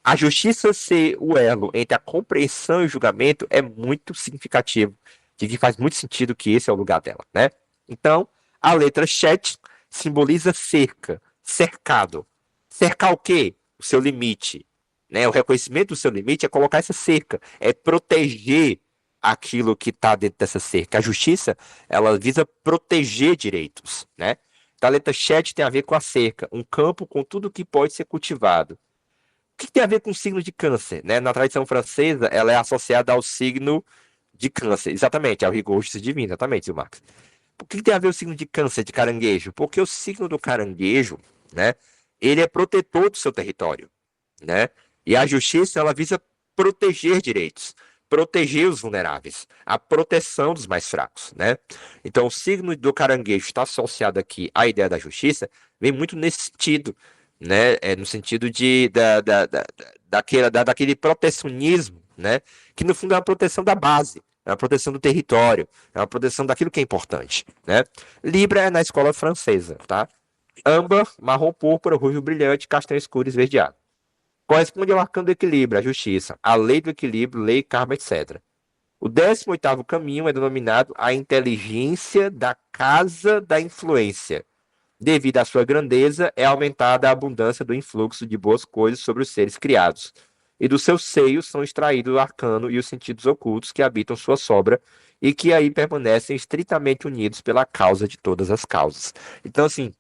A justiça ser o elo entre a compreensão e o julgamento é muito significativo, de que faz muito sentido que esse é o lugar dela, né? Então, a letra Shet simboliza cerca, cercado. Cercar o quê? O seu limite, né? O reconhecimento do seu limite é colocar essa cerca, é proteger aquilo que está dentro dessa cerca. A justiça, ela visa proteger direitos, né? Então, a letra Shet tem a ver com a cerca, um campo com tudo que pode ser cultivado. O que tem a ver com o signo de câncer, né? Na tradição francesa, ela é associada ao signo de câncer. Exatamente, ao rigor justiça divina, exatamente, o Max. Por que tem a ver o signo de câncer, de caranguejo? Porque o signo do caranguejo, né? Ele é protetor do seu território, né? E a justiça, ela visa proteger direitos, proteger os vulneráveis, a proteção dos mais fracos, né? Então, o signo do caranguejo está associado aqui à ideia da justiça, vem muito nesse sentido, né? No sentido daquele protecionismo, né? Que no fundo é uma proteção da base, é uma proteção do território, é uma proteção daquilo que é importante, né? Libra é na escola francesa, tá? Âmbar, marrom púrpura, ruivo brilhante, castanho escuro, esverdeado. Corresponde ao arcano do equilíbrio, a justiça, a lei do equilíbrio, lei, karma, etc. O 18º caminho é denominado a inteligência da casa da influência. Devido à sua grandeza, é aumentada a abundância do influxo de boas coisas sobre os seres criados. E do seu seio são extraídos o arcano e os sentidos ocultos que habitam sua sobra e que aí permanecem estritamente unidos pela causa de todas as causas. Então, assim,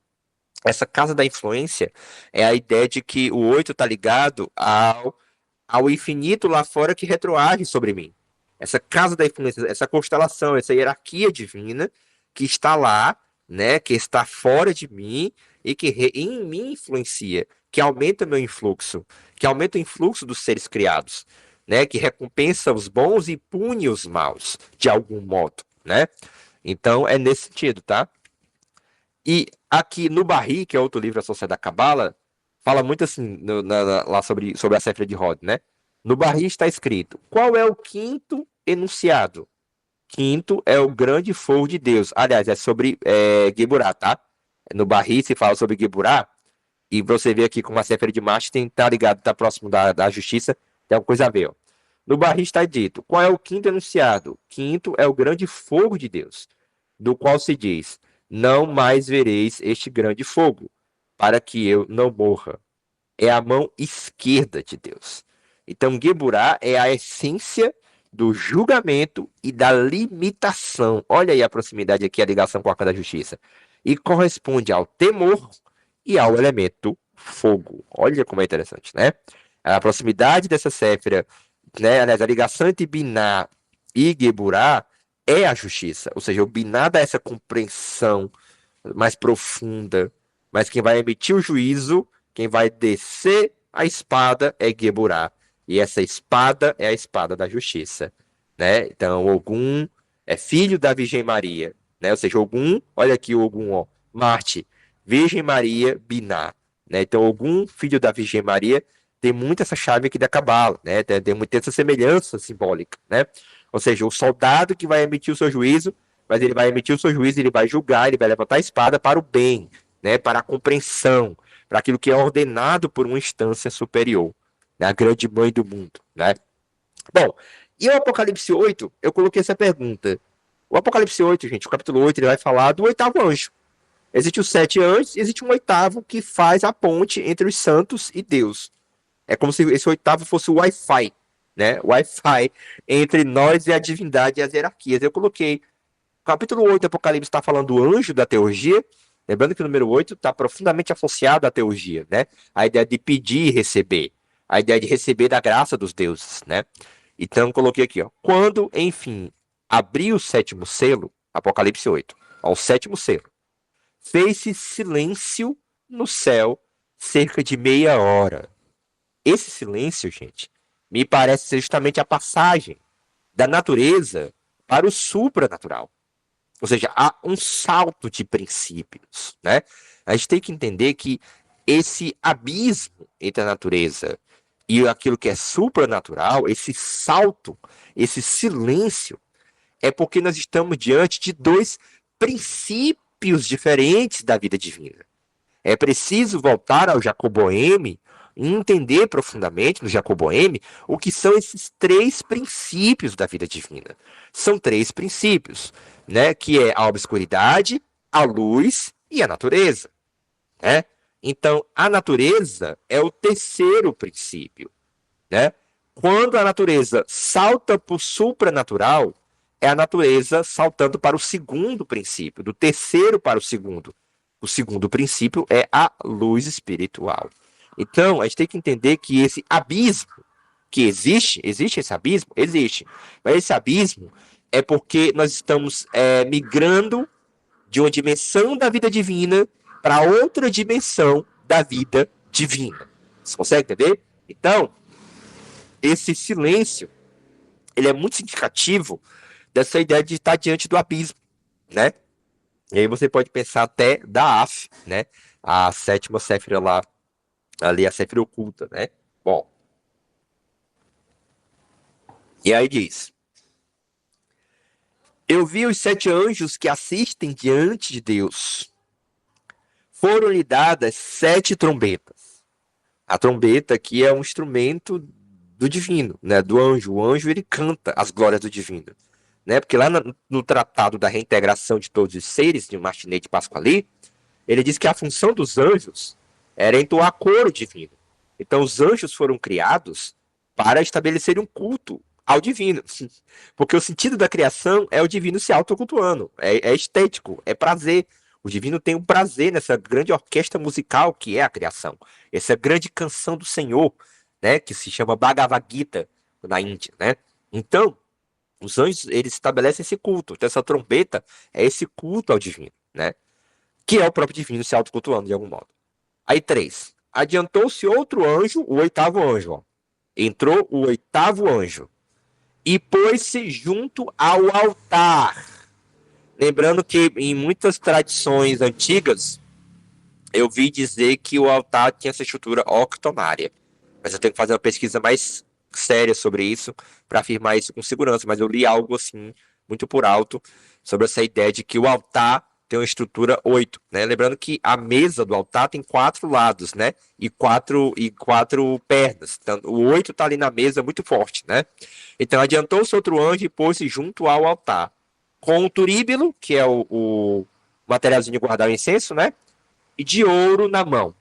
essa casa da influência é a ideia de que o 8 está ligado ao infinito lá fora que retroage sobre mim. Essa casa da influência, essa constelação, essa hierarquia divina que está lá, né, que está fora de mim e que em mim influencia, que aumenta meu influxo, que aumenta o influxo dos seres criados, né, que recompensa os bons e pune os maus, de algum modo, né? Então é nesse sentido, tá? E aqui no Barri, que é outro livro associado à Cabala, fala muito assim lá sobre a Cefra de Rod, né? No Barri está escrito: qual é o quinto enunciado? Quinto é o grande fogo de Deus. Aliás, é sobre Geburah, tá? No Barri se fala sobre Geburah, e você vê aqui como a Cefra de Marte tem tá ligado, tá próximo da justiça, tem alguma coisa a ver, ó. No Barri está dito: qual é o quinto enunciado? Quinto é o grande fogo de Deus, do qual se diz: não mais vereis este grande fogo, para que eu não morra. É a mão esquerda de Deus. Então, Geburah é a essência do julgamento e da limitação. Olha aí a proximidade aqui, a ligação com a arca da justiça. E corresponde ao temor e ao elemento fogo. Olha como é interessante, né? A proximidade dessa séfira, né? Aliás, a ligação entre Binah e Geburah é a justiça. Ou seja, o Binah dá essa compreensão mais profunda. Mas quem vai emitir o juízo, quem vai descer a espada é Geburah. E essa espada é a espada da justiça, né? Então, Ogum é filho da Virgem Maria, né? Ou seja, Ogum, olha aqui o Ogum, ó, Marte, Virgem Maria, Binah, né? Então, Ogum, filho da Virgem Maria, tem muito essa chave aqui da Cabala, né? Tem muita essa semelhança simbólica, né? Ou seja, o soldado que vai emitir o seu juízo, mas ele vai emitir o seu juízo, ele vai julgar, ele vai levantar a espada para o bem, né? Para a compreensão, para aquilo que é ordenado por uma instância superior, né? A grande mãe do mundo, né? Bom, e o Apocalipse 8, eu coloquei essa pergunta. O Apocalipse 8, gente, o capítulo 8, ele vai falar do oitavo anjo. Existe os sete anjos, existe um oitavo que faz a ponte entre os santos e Deus. É como se esse oitavo fosse o Wi-Fi, né? O Wi-Fi entre nós e a divindade e as hierarquias. Eu coloquei Capítulo 8 do Apocalipse está falando do anjo da teurgia. Lembrando que o número 8 está profundamente associado à teurgia, né? A ideia de pedir e receber. A ideia de receber da graça dos deuses, né? Então, coloquei aqui, ó. Quando, enfim, abriu o sétimo selo, Apocalipse 8, ao sétimo selo, fez-se silêncio no céu cerca de meia hora. Esse silêncio, gente, me parece ser justamente a passagem da natureza para o supranatural. Ou seja, há um salto de princípios, né? A gente tem que entender que esse abismo entre a natureza e aquilo que é supranatural, esse salto, esse silêncio, é porque nós estamos diante de dois princípios diferentes da vida divina. É preciso voltar ao Jacoboeme e entender profundamente no Jacoboeme o que são esses três princípios da vida divina. São três princípios, né? Que é a obscuridade, a luz e a natureza, né? Então, a natureza é o terceiro princípio, né? Quando a natureza salta para o supranatural, é a natureza saltando para o segundo princípio, do terceiro para o segundo. O segundo princípio é a luz espiritual. Então, a gente tem que entender que esse abismo que existe esse abismo? Existe. Mas esse abismo é porque nós estamos migrando de uma dimensão da vida divina para outra dimensão da vida divina. Você consegue entender? Então, esse silêncio, ele é muito significativo dessa ideia de estar diante do abismo, né? E aí você pode pensar até da Af, né? A sétima Séfira lá, ali a Séfira oculta, né? Bom, e aí diz: eu vi os sete anjos que assistem diante de Deus. Foram-lhe dadas sete trombetas. A trombeta aqui é um instrumento do divino, né? Do anjo. O anjo ele canta as glórias do divino, né? Porque lá no tratado da reintegração de todos os seres de Martinez de Pasquali, ele diz que a função dos anjos era entoar coro divino. Então os anjos foram criados para estabelecer um culto ao divino. Porque o sentido da criação é o divino se autocultuando. É estético, é prazer. O divino tem um prazer nessa grande orquestra musical que é a criação. Essa grande canção do Senhor, né, que se chama Bhagavad Gita na Índia, né? Então, os anjos, eles estabelecem esse culto. Então, essa trombeta é esse culto ao divino, né? Que é o próprio divino se autocultuando de algum modo. Aí, 3. Adiantou-se outro anjo, o oitavo anjo. Ó. Entrou o oitavo anjo e pôs-se junto ao altar. Lembrando que em muitas tradições antigas, eu vi dizer que o altar tinha essa estrutura octonária. Mas eu tenho que fazer uma pesquisa mais séria sobre isso para afirmar isso com segurança. Mas eu li algo assim, muito por alto, sobre essa ideia de que o altar tem uma estrutura 8, né? Lembrando que a mesa do altar tem 4 lados, né? E quatro pernas. Então, o 8 está ali na mesa muito forte, né? Então adiantou-se outro anjo e pôs-se junto ao altar, com o turíbulo, que é o materialzinho de guardar o incenso, né? E de ouro na mão.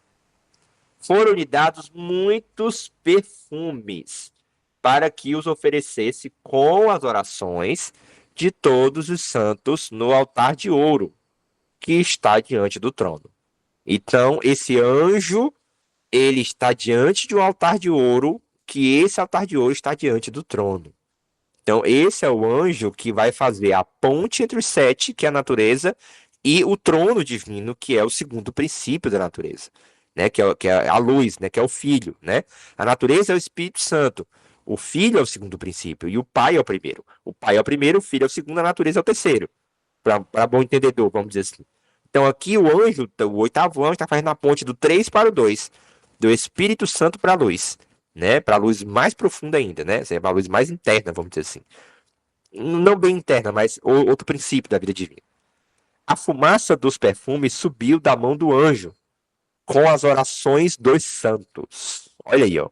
Foram-lhe dados muitos perfumes, para que os oferecesse com as orações de todos os santos no altar de ouro, que está diante do trono. Então, esse anjo, ele está diante de um altar de ouro, que esse altar de ouro está diante do trono. Então, esse é o anjo que vai fazer a ponte entre os sete, que é a natureza, e o trono divino, que é o segundo princípio da natureza, né? Que é a luz, né? Que é o filho, né? A natureza é o Espírito Santo. O filho é o segundo princípio e o pai é o primeiro. O pai é o primeiro, o filho é o segundo, a natureza é o terceiro. Para bom entendedor, vamos dizer assim. Então, aqui o anjo, o oitavo anjo, está fazendo a ponte do 3 para o 2, do Espírito Santo para a luz, né? Para a luz mais profunda ainda, né? Para a luz mais interna, vamos dizer assim. Não bem interna, mas outro princípio da vida divina. A fumaça dos perfumes subiu da mão do anjo com as orações dos santos. Olha aí, ó.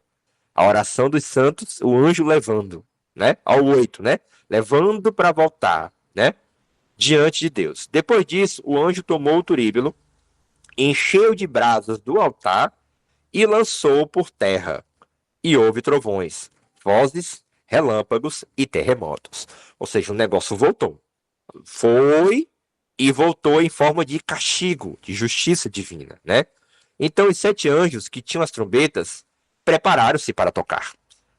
A oração dos santos, o anjo levando, né? Ao 8, né? Levando para voltar, né? Diante de Deus. Depois disso, o anjo tomou o turíbulo, encheu de brasas do altar e lançou por terra. E houve trovões, vozes, relâmpagos e terremotos. Ou seja, o negócio voltou. Foi e voltou em forma de castigo, de justiça divina, né? Então os 7 anjos que tinham as trombetas prepararam-se para tocar.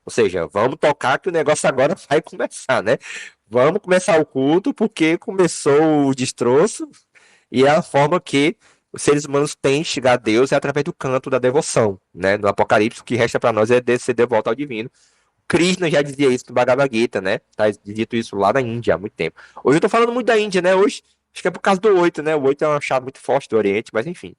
Ou seja, vamos tocar que o negócio agora vai começar, né? Vamos começar o culto porque começou o destroço e é a forma que os seres humanos têm de chegar a Deus é através do canto da devoção, né? No Apocalipse, o que resta para nós é ser devoto ao divino. Krishna já dizia isso no Bhagavad Gita, né? Tá dito isso lá na Índia há muito tempo. Hoje eu tô falando muito da Índia, né? Hoje, acho que é por causa do 8, né? O 8 é uma chave muito forte do Oriente, mas enfim.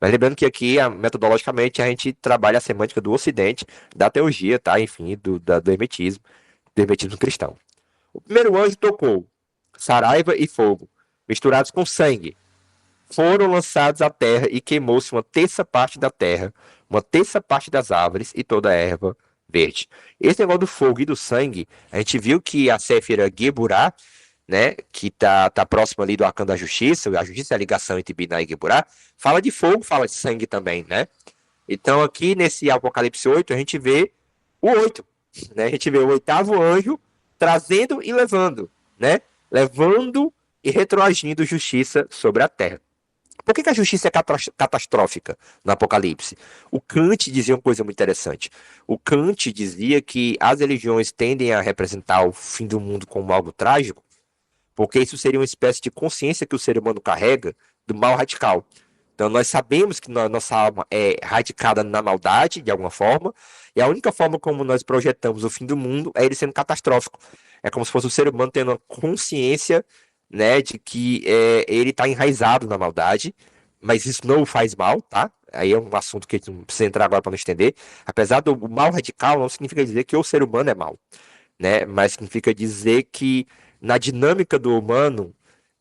Mas lembrando que aqui, metodologicamente, a gente trabalha a semântica do Ocidente, da teologia, tá? Enfim, do hermetismo cristão. O primeiro anjo tocou saraiva e fogo, misturados com sangue. Foram lançados à terra e queimou-se uma terça parte da terra, uma terça parte das árvores e toda a erva verde. Esse negócio do fogo e do sangue, a gente viu que a Séfira Geburá, né, que tá próximo ali do arcano da justiça, a justiça é a ligação entre Biná e Geburá, fala de fogo, fala de sangue também, né? Então aqui nesse Apocalipse 8 a gente vê o 8, né? A gente vê o oitavo anjo trazendo e levando, né? Levando e retroagindo justiça sobre a terra. Por que a justiça é catastrófica no Apocalipse? O Kant dizia uma coisa muito interessante. O Kant dizia que as religiões tendem a representar o fim do mundo como algo trágico, porque isso seria uma espécie de consciência que o ser humano carrega do mal radical. Então nós sabemos que nossa alma é radicada na maldade, de alguma forma, e a única forma como nós projetamos o fim do mundo é ele sendo catastrófico. É como se fosse o ser humano tendo uma consciência, né, de que ele está enraizado na maldade, mas isso não o faz mal, tá? Aí é um assunto que a gente não precisa entrar agora para não entender. Apesar do mal radical, não significa dizer que o ser humano é mau, né? Mas significa dizer que na dinâmica do humano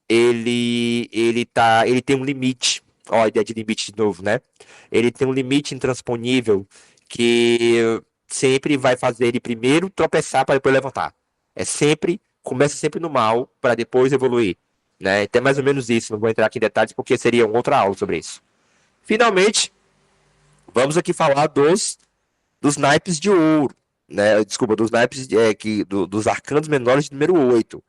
ele tem um limite. Ó, a ideia de limite de novo, né? Ele tem um limite intransponível que sempre vai fazer ele primeiro tropeçar para depois levantar. Começa sempre no mal para depois evoluir, né? Então é mais ou menos isso. Não vou entrar aqui em detalhes porque seria uma outra aula sobre isso. Finalmente, vamos aqui falar dos naipes de ouro, né? Desculpa, dos naipes dos arcanos menores de número 8.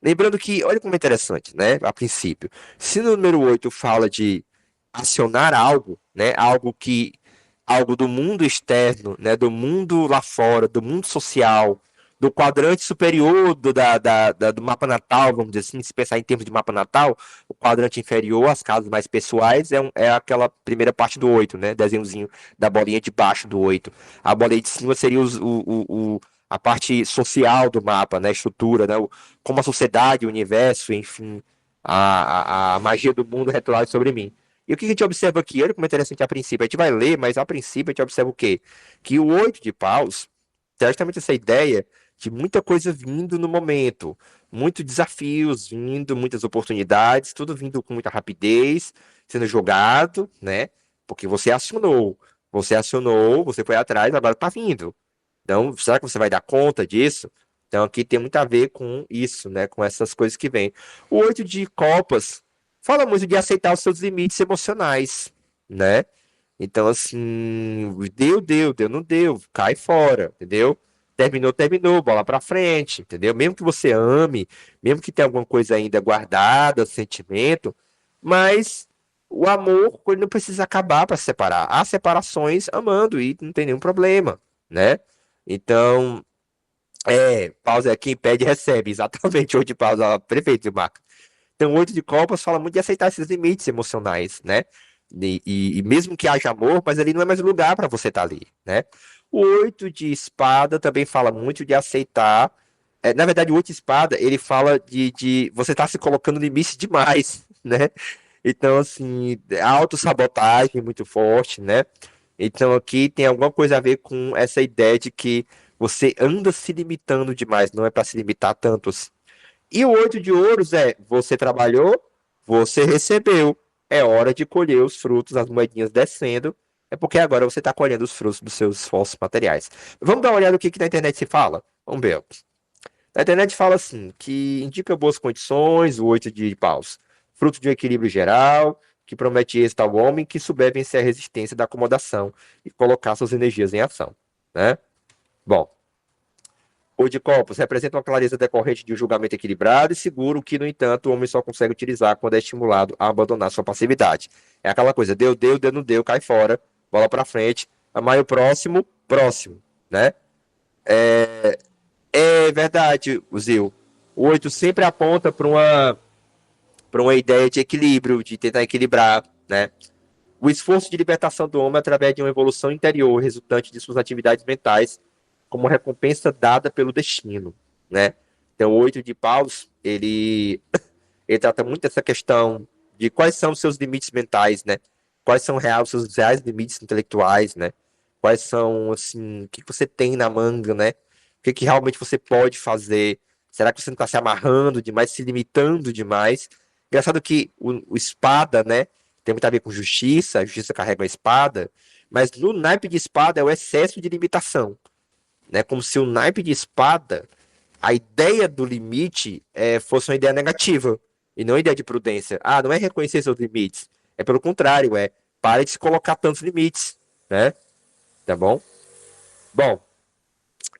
Lembrando que, olha como é interessante, né? A princípio, se no número 8 fala de acionar algo, né? Algo do mundo externo, né? Do mundo lá fora, do mundo social, do quadrante superior do mapa natal, vamos dizer assim, se pensar em termos de mapa natal, o quadrante inferior, as casas mais pessoais, é aquela primeira parte do 8, né? Desenhozinho da bolinha de baixo do 8. A bolinha de cima seria a parte social do mapa, né? A estrutura, né? Como a sociedade, o universo, enfim, a magia do mundo retroage sobre mim. E o que a gente observa aqui? Olha como é interessante a princípio. A gente vai ler, mas a princípio a gente observa o quê? Que o 8 de paus traz justamente essa ideia de muita coisa vindo no momento, muitos desafios vindo, muitas oportunidades, tudo vindo com muita rapidez, sendo jogado, né? Porque você acionou, você foi atrás, agora tá vindo. Então, será que você vai dar conta disso? Então, aqui tem muito a ver com isso, né? Com essas coisas que vêm. O 8 de copas fala muito de aceitar os seus limites emocionais, né? Então, assim, deu, não deu, cai fora, entendeu? Terminou, bola pra frente, entendeu? Mesmo que você ame, mesmo que tenha alguma coisa ainda guardada, sentimento, mas o amor, ele não precisa acabar para separar. Há separações amando e não tem nenhum problema, né? Então, pausa é quem pede recebe, exatamente, oito de pausa, prefeito, Marco. Então, oito de copas fala muito de aceitar esses limites emocionais, né? E mesmo que haja amor, mas ali não é mais o lugar para você estar ali, né? O oito de espada também fala muito de aceitar. Na verdade, o oito de espada, ele fala de você estar se colocando limite demais, né? Então, assim, a autossabotagem muito forte, né? Então, aqui tem alguma coisa a ver com essa ideia de que você anda se limitando demais, não é para se limitar tanto assim. E o oito de ouros é: você trabalhou, você recebeu. É hora de colher os frutos, as moedinhas descendo. É porque agora você está colhendo os frutos dos seus esforços materiais. Vamos dar uma olhada no que na internet se fala? Vamos ver. Na internet fala assim, que indica boas condições, o oito de paus. Fruto de um equilíbrio geral, que promete êxito ao homem que souber vencer a resistência da acomodação e colocar suas energias em ação, né? Bom, O de copas representa uma clareza decorrente de um julgamento equilibrado e seguro, que, no entanto, o homem só consegue utilizar quando é estimulado a abandonar sua passividade. É aquela coisa, deu, não deu, cai fora, bola pra frente, amar o próximo, próximo, né? É verdade, Zil. O 8 sempre aponta para uma ideia de equilíbrio, de tentar equilibrar, né? O esforço de libertação do homem através de uma evolução interior resultante de suas atividades mentais como recompensa dada pelo destino, né? Então, o 8 de Paus, ele trata muito dessa questão de quais são os seus limites mentais, né? Quais são os seus reais limites intelectuais, né? Quais são, assim, o que você tem na manga, né? O que realmente você pode fazer? Será que você não está se amarrando demais, se limitando demais? Engraçado que o espada, né? Tem muito a ver com justiça, a justiça carrega a espada, mas no naipe de espada é o excesso de limitação, né? Como se o naipe de espada, a ideia do limite fosse uma ideia negativa e não uma ideia de prudência. Ah, não é reconhecer seus limites, é pelo contrário, pare de se colocar tantos limites, né? Tá bom? Bom,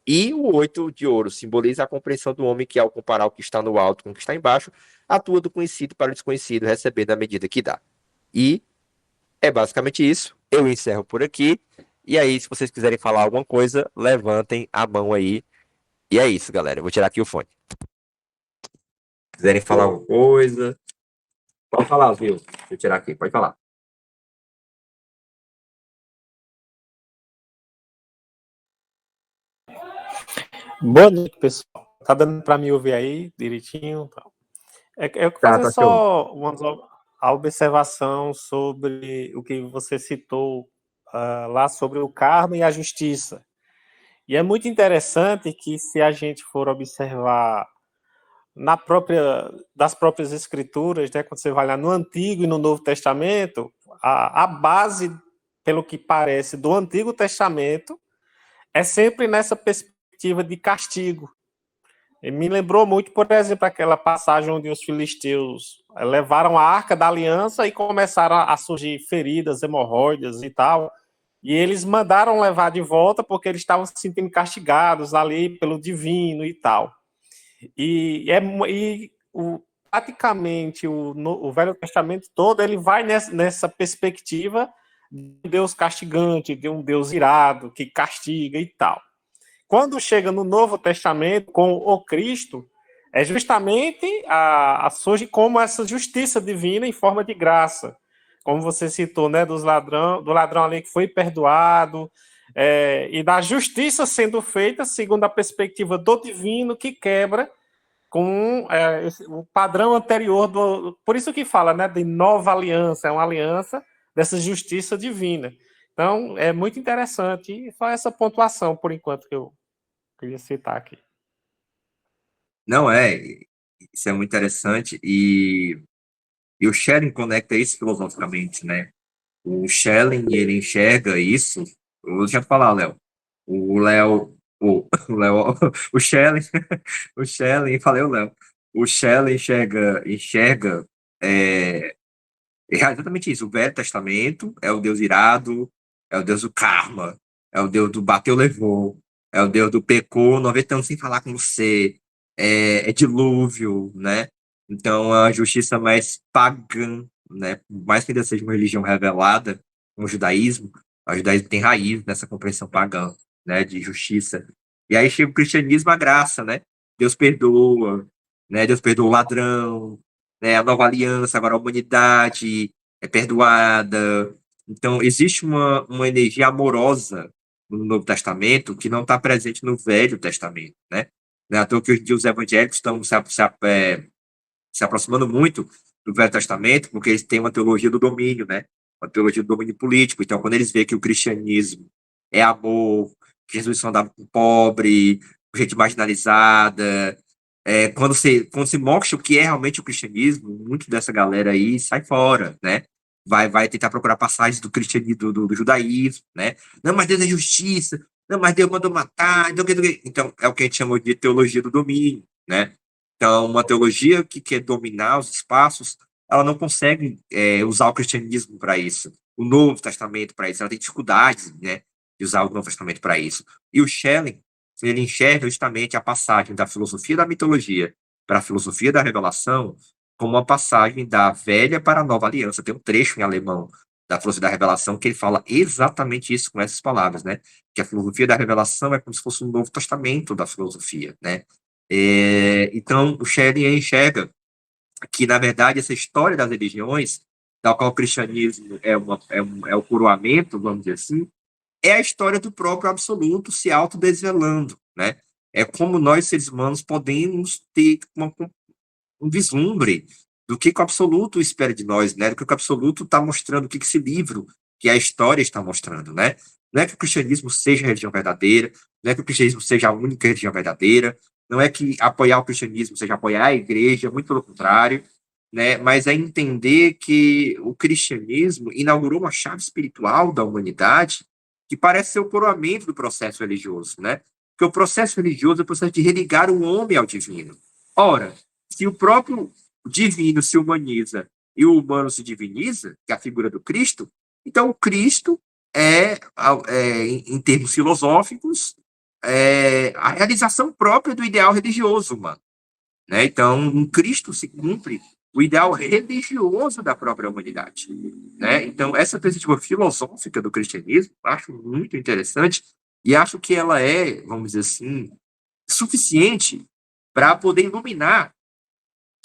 e o 8 de ouro simboliza a compreensão do homem que, ao comparar o que está no alto com o que está embaixo, atua do conhecido para o desconhecido, recebendo à medida que dá. E é basicamente isso. Eu encerro por aqui. E aí, se vocês quiserem falar alguma coisa, levantem a mão aí. E é isso, galera. Eu vou tirar aqui o fone. Se quiserem falar alguma coisa, pode falar, viu? Deixa eu tirar aqui, pode falar. Boa noite, pessoal. Tá dando para me ouvir aí direitinho? Eu quero Tá, fazer tá show. só a observação sobre o que você citou lá sobre o karma e a justiça. E é muito interessante que, se a gente for observar das próprias escrituras, né, quando você vai lá no Antigo e no Novo Testamento, a base, pelo que parece, do Antigo Testamento é sempre nessa perspectiva de castigo. Me lembrou muito, por exemplo, aquela passagem onde os filisteus levaram a Arca da Aliança e começaram a surgir feridas, hemorroidas e tal. E eles mandaram levar de volta porque eles estavam se sentindo castigados ali pelo divino e tal. Praticamente o Velho Testamento todo ele vai nessa perspectiva de um Deus castigante, de um Deus irado que castiga e tal. Quando chega no Novo Testamento com o Cristo, é justamente surge como essa justiça divina em forma de graça. Como você citou, né, do ladrão ali que foi perdoado, e da justiça sendo feita segundo a perspectiva do divino que quebra com o padrão anterior por isso que fala, né, de nova aliança, é uma aliança dessa justiça divina. Então, é muito interessante, e só essa pontuação, por enquanto, que eu queria citar aqui. Não é, isso é muito interessante e o Schelling conecta isso filosoficamente, né? O Schelling, ele enxerga isso, eu vou já falar, Léo. O Léo, o Léo, o Schelling, o Schelling, falei o Léo. O Schelling enxerga é, é exatamente isso. O Velho Testamento é o Deus irado, é o Deus do karma, é o Deus do bateu, levou, é o Deus do pecou, 90 anos sem falar com você, é dilúvio, né? Então, a justiça mais pagã, né? Por mais que ainda seja uma religião revelada, como o judaísmo tem raiz nessa compreensão pagã, né? De justiça. E aí chega o cristianismo, a graça, né? Deus perdoa, né? Deus perdoa o ladrão, né? A nova aliança, agora a humanidade é perdoada. Então, existe uma energia amorosa no Novo Testamento que não está presente no Velho Testamento, né? Não é à toa que hoje em dia os evangélicos estão se aproximando muito do Velho Testamento, porque eles têm uma teologia do domínio, né? Uma teologia do domínio político. Então, quando eles veem que o cristianismo é amor, que Jesus só andava com pobre, com gente marginalizada, quando se mostra o que é realmente o cristianismo, muito dessa galera aí sai fora, né? Vai tentar procurar passagens do cristianismo, do judaísmo, né? Não, mas Deus é justiça, não, mas Deus mandou matar, então é o que a gente chama de teologia do domínio, né? Então, uma teologia que quer dominar os espaços, ela não consegue usar o cristianismo para isso, o Novo Testamento para isso, ela tem dificuldades, né, de usar o Novo Testamento para isso. E o Schelling, ele enxerga justamente a passagem da filosofia da mitologia para a filosofia da revelação como uma passagem da velha para a nova aliança. Tem um trecho em alemão da filosofia da revelação que ele fala exatamente isso com essas palavras, né? Que a filosofia da revelação é como se fosse um novo testamento da filosofia, né? Então, o Schelling enxerga que, na verdade, essa história das religiões, da qual o cristianismo é o coroamento, vamos dizer assim, é a história do próprio absoluto se autodesvelando, né? É como nós, seres humanos, podemos ter um vislumbre do que o absoluto espera de nós, né? Do que o absoluto está mostrando, o que esse livro, que a história está mostrando, né? Não é que o cristianismo seja a religião verdadeira, não é que o cristianismo seja a única religião verdadeira, não é que apoiar o cristianismo seja apoiar a igreja, muito pelo contrário, né? Mas é entender que o cristianismo inaugurou uma chave espiritual da humanidade que parece ser o coroamento do processo religioso, né? Porque o processo religioso é o processo de religar o homem ao divino. Ora, se o próprio divino se humaniza e o humano se diviniza, que é a figura do Cristo, então o Cristo em termos filosóficos, a realização própria do ideal religioso humano. Né? Então, em Cristo se cumpre o ideal religioso da própria humanidade. Né? Então, essa perspectiva filosófica do cristianismo, acho muito interessante e acho que ela é, vamos dizer assim, suficiente para poder iluminar,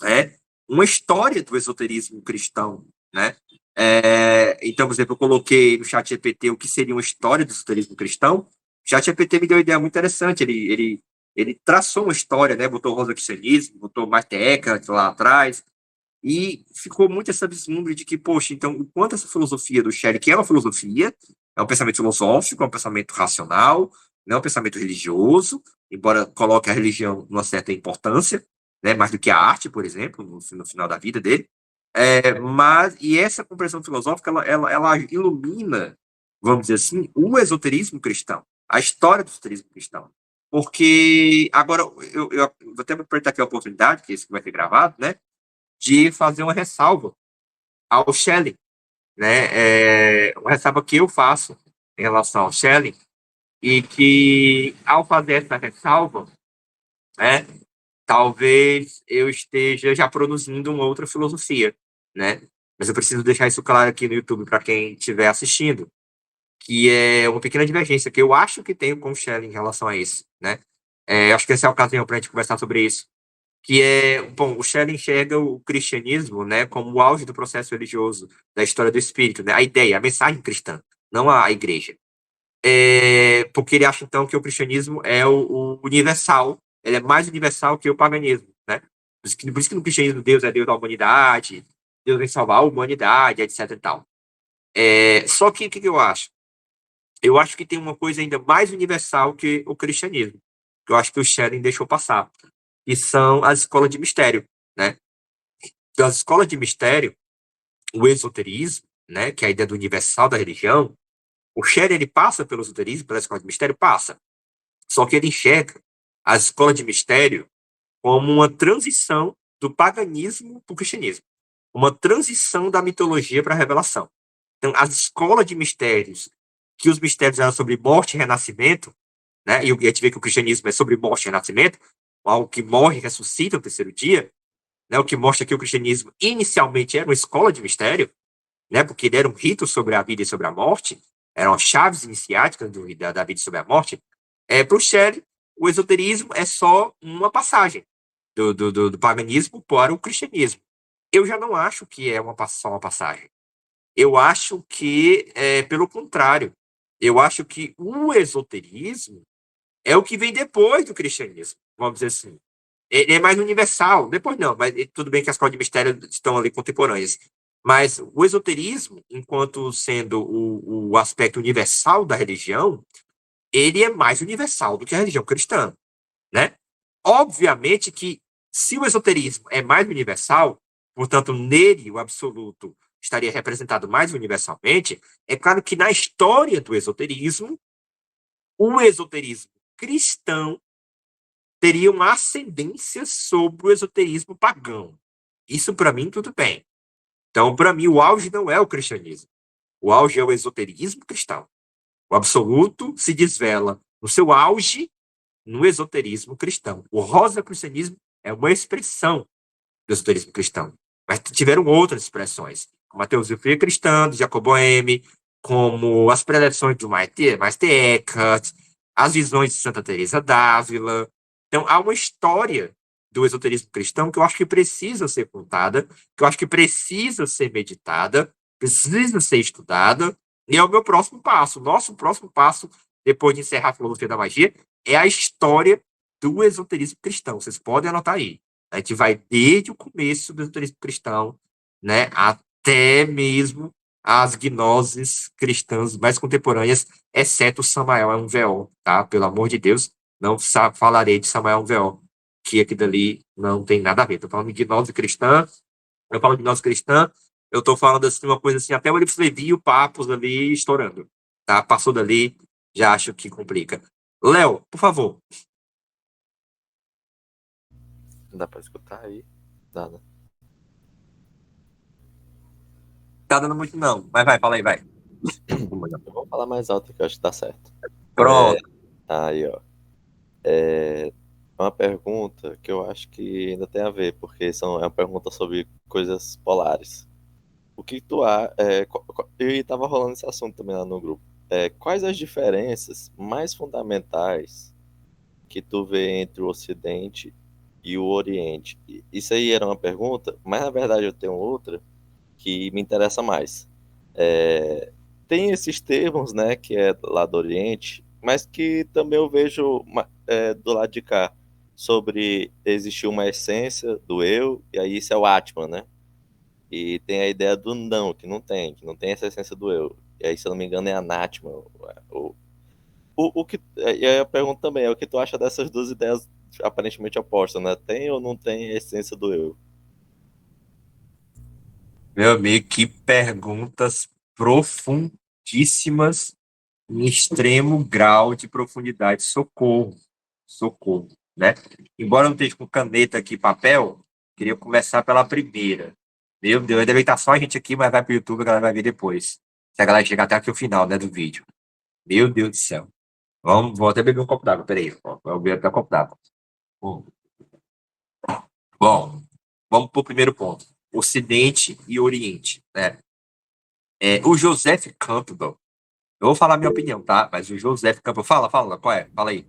né, uma história do esoterismo cristão. Né? Então, por exemplo, eu coloquei no chat GPT o que seria uma história do esoterismo cristão. O chat GPT me deu uma ideia muito interessante. Ele traçou uma história, né? Botou Rosa Cristianismo, botou Marte Eckhart lá atrás, e ficou muito essa vislumbre de que, poxa, então, enquanto essa filosofia do Schelling, que é uma filosofia, é um pensamento filosófico, é um pensamento racional, não é um pensamento religioso, embora coloque a religião numa certa importância, né, mais do que a arte, por exemplo, no final da vida dele, e essa compreensão filosófica, ela ilumina, vamos dizer assim, o esoterismo cristão, a história do esoterismo cristão. Porque, agora, eu vou até aproveitar aqui a oportunidade, que isso vai ser gravado, né, de fazer uma ressalva ao Schelling, né, uma ressalva que eu faço em relação ao Schelling, e que, ao fazer essa ressalva, né, talvez eu esteja já produzindo uma outra filosofia, né, mas eu preciso deixar isso claro aqui no YouTube para quem estiver assistindo, que é uma pequena divergência que eu acho que tenho com o Schelling em relação a isso, né? Acho que essa é a ocasião para a gente conversar sobre isso. Que é, bom, o Schelling enxerga o cristianismo, né, como o auge do processo religioso da história do espírito, né? A ideia, a mensagem cristã, não a igreja. Porque ele acha, então, que o cristianismo é o universal, ele é mais universal que o paganismo, né? Por isso que no cristianismo Deus é Deus da humanidade, Deus vem salvar a humanidade, etc e tal. Só que o que eu acho? Eu acho que tem uma coisa ainda mais universal que o cristianismo, que eu acho que o Schelling deixou passar, que são as escolas de mistério, né? Então, as escolas de mistério, o esoterismo, né, que é a ideia do universal da religião, o Schelling, ele passa pelo esoterismo, pela escola de mistério, passa. Só que ele enxerga a escola de mistério como uma transição do paganismo para o cristianismo, uma transição da mitologia para a revelação. Então, as escolas de mistérios, que os mistérios eram sobre morte e renascimento, né? E a gente vê que o cristianismo é sobre morte e renascimento, algo que morre e ressuscita no terceiro dia, né? O que mostra que o cristianismo inicialmente era uma escola de mistério, né? Porque ele era um rito sobre a vida e sobre a morte, eram chaves iniciáticas da vida e sobre a morte. Para o Schelling, o esoterismo é só uma passagem do paganismo para o cristianismo. Eu já não acho que é só uma passagem. Eu acho que, pelo contrário, eu acho que o esoterismo é o que vem depois do cristianismo, vamos dizer assim. Ele é mais universal, depois não, mas tudo bem que as escolas de mistério estão ali contemporâneas. Mas o esoterismo, enquanto sendo o aspecto universal da religião, ele é mais universal do que a religião cristã, né? Obviamente que se o esoterismo é mais universal, portanto, nele o absoluto estaria representado mais universalmente, é claro que na história do esoterismo, o esoterismo cristão teria uma ascendência sobre o esoterismo pagão. Isso, para mim, tudo bem. Então, para mim, o auge não é o cristianismo. O auge é o esoterismo cristão. O absoluto se desvela no seu auge, no esoterismo cristão. O rosacrucianismo é uma expressão do esoterismo cristão. Mas tiveram outras expressões, como a teosofia cristã, do Jacob Boehme, como as preleções do Meister Eckhart, as visões de Santa Teresa d'Ávila. Então, há uma história do esoterismo cristão que eu acho que precisa ser contada, que eu acho que precisa ser meditada, precisa ser estudada, e é o meu próximo passo. O nosso próximo passo, depois de encerrar a filosofia da magia, é a história do esoterismo cristão. Vocês podem anotar aí. A gente vai desde o começo do esoterismo cristão, né, até mesmo as gnoses cristãs mais contemporâneas, exceto Samael MVO, tá? Pelo amor de Deus, não falarei de Samael MVO, que aquilo ali não tem nada a ver. Estou falando de gnose cristã, eu falo de gnose cristã, eu estou falando assim, uma coisa assim, até o Livro Levi e o Papos ali estourando, tá? Passou dali, já acho que complica. Léo, por favor. Não dá pra escutar aí? Dá, né? Tá dando muito não, mas vai, fala aí, vai. Eu vou falar mais alto que eu acho que tá certo. Pronto. Aí, ó. É uma pergunta que eu acho que ainda tem a ver, porque é uma pergunta sobre coisas polares. O que tu acha? E tava rolando esse assunto também lá no grupo. Quais as diferenças mais fundamentais que tu vê entre o Ocidente e o Oriente? Isso aí era uma pergunta, mas na verdade eu tenho outra que me interessa mais. Tem esses termos, né, que é lá do Oriente, mas que também eu vejo do lado de cá, sobre existir uma essência do eu, e aí isso é o Atman, né? E tem a ideia do não, que não tem essa essência do eu. E aí, se eu não me engano, é anátema. E aí a pergunta também é o que tu acha dessas duas ideias aparentemente opostas, né? Tem ou não tem a essência do eu? Meu amigo, que perguntas profundíssimas em extremo grau de profundidade. Socorro, socorro, né? Embora eu não esteja com caneta aqui e papel, queria começar pela primeira. Meu Deus, ainda bem que tá só a gente aqui, mas vai pro YouTube, a galera vai ver depois. Se a galera chegar até aqui o final, né, do vídeo. Meu Deus do céu. Vou até beber um copo d'água, peraí. Vou beber até um copo d'água. Bom, vamos pro primeiro ponto. Ocidente e Oriente, né? O Joseph Campbell, eu vou falar minha opinião, tá? Mas o Joseph Campbell, fala, qual é? Fala aí.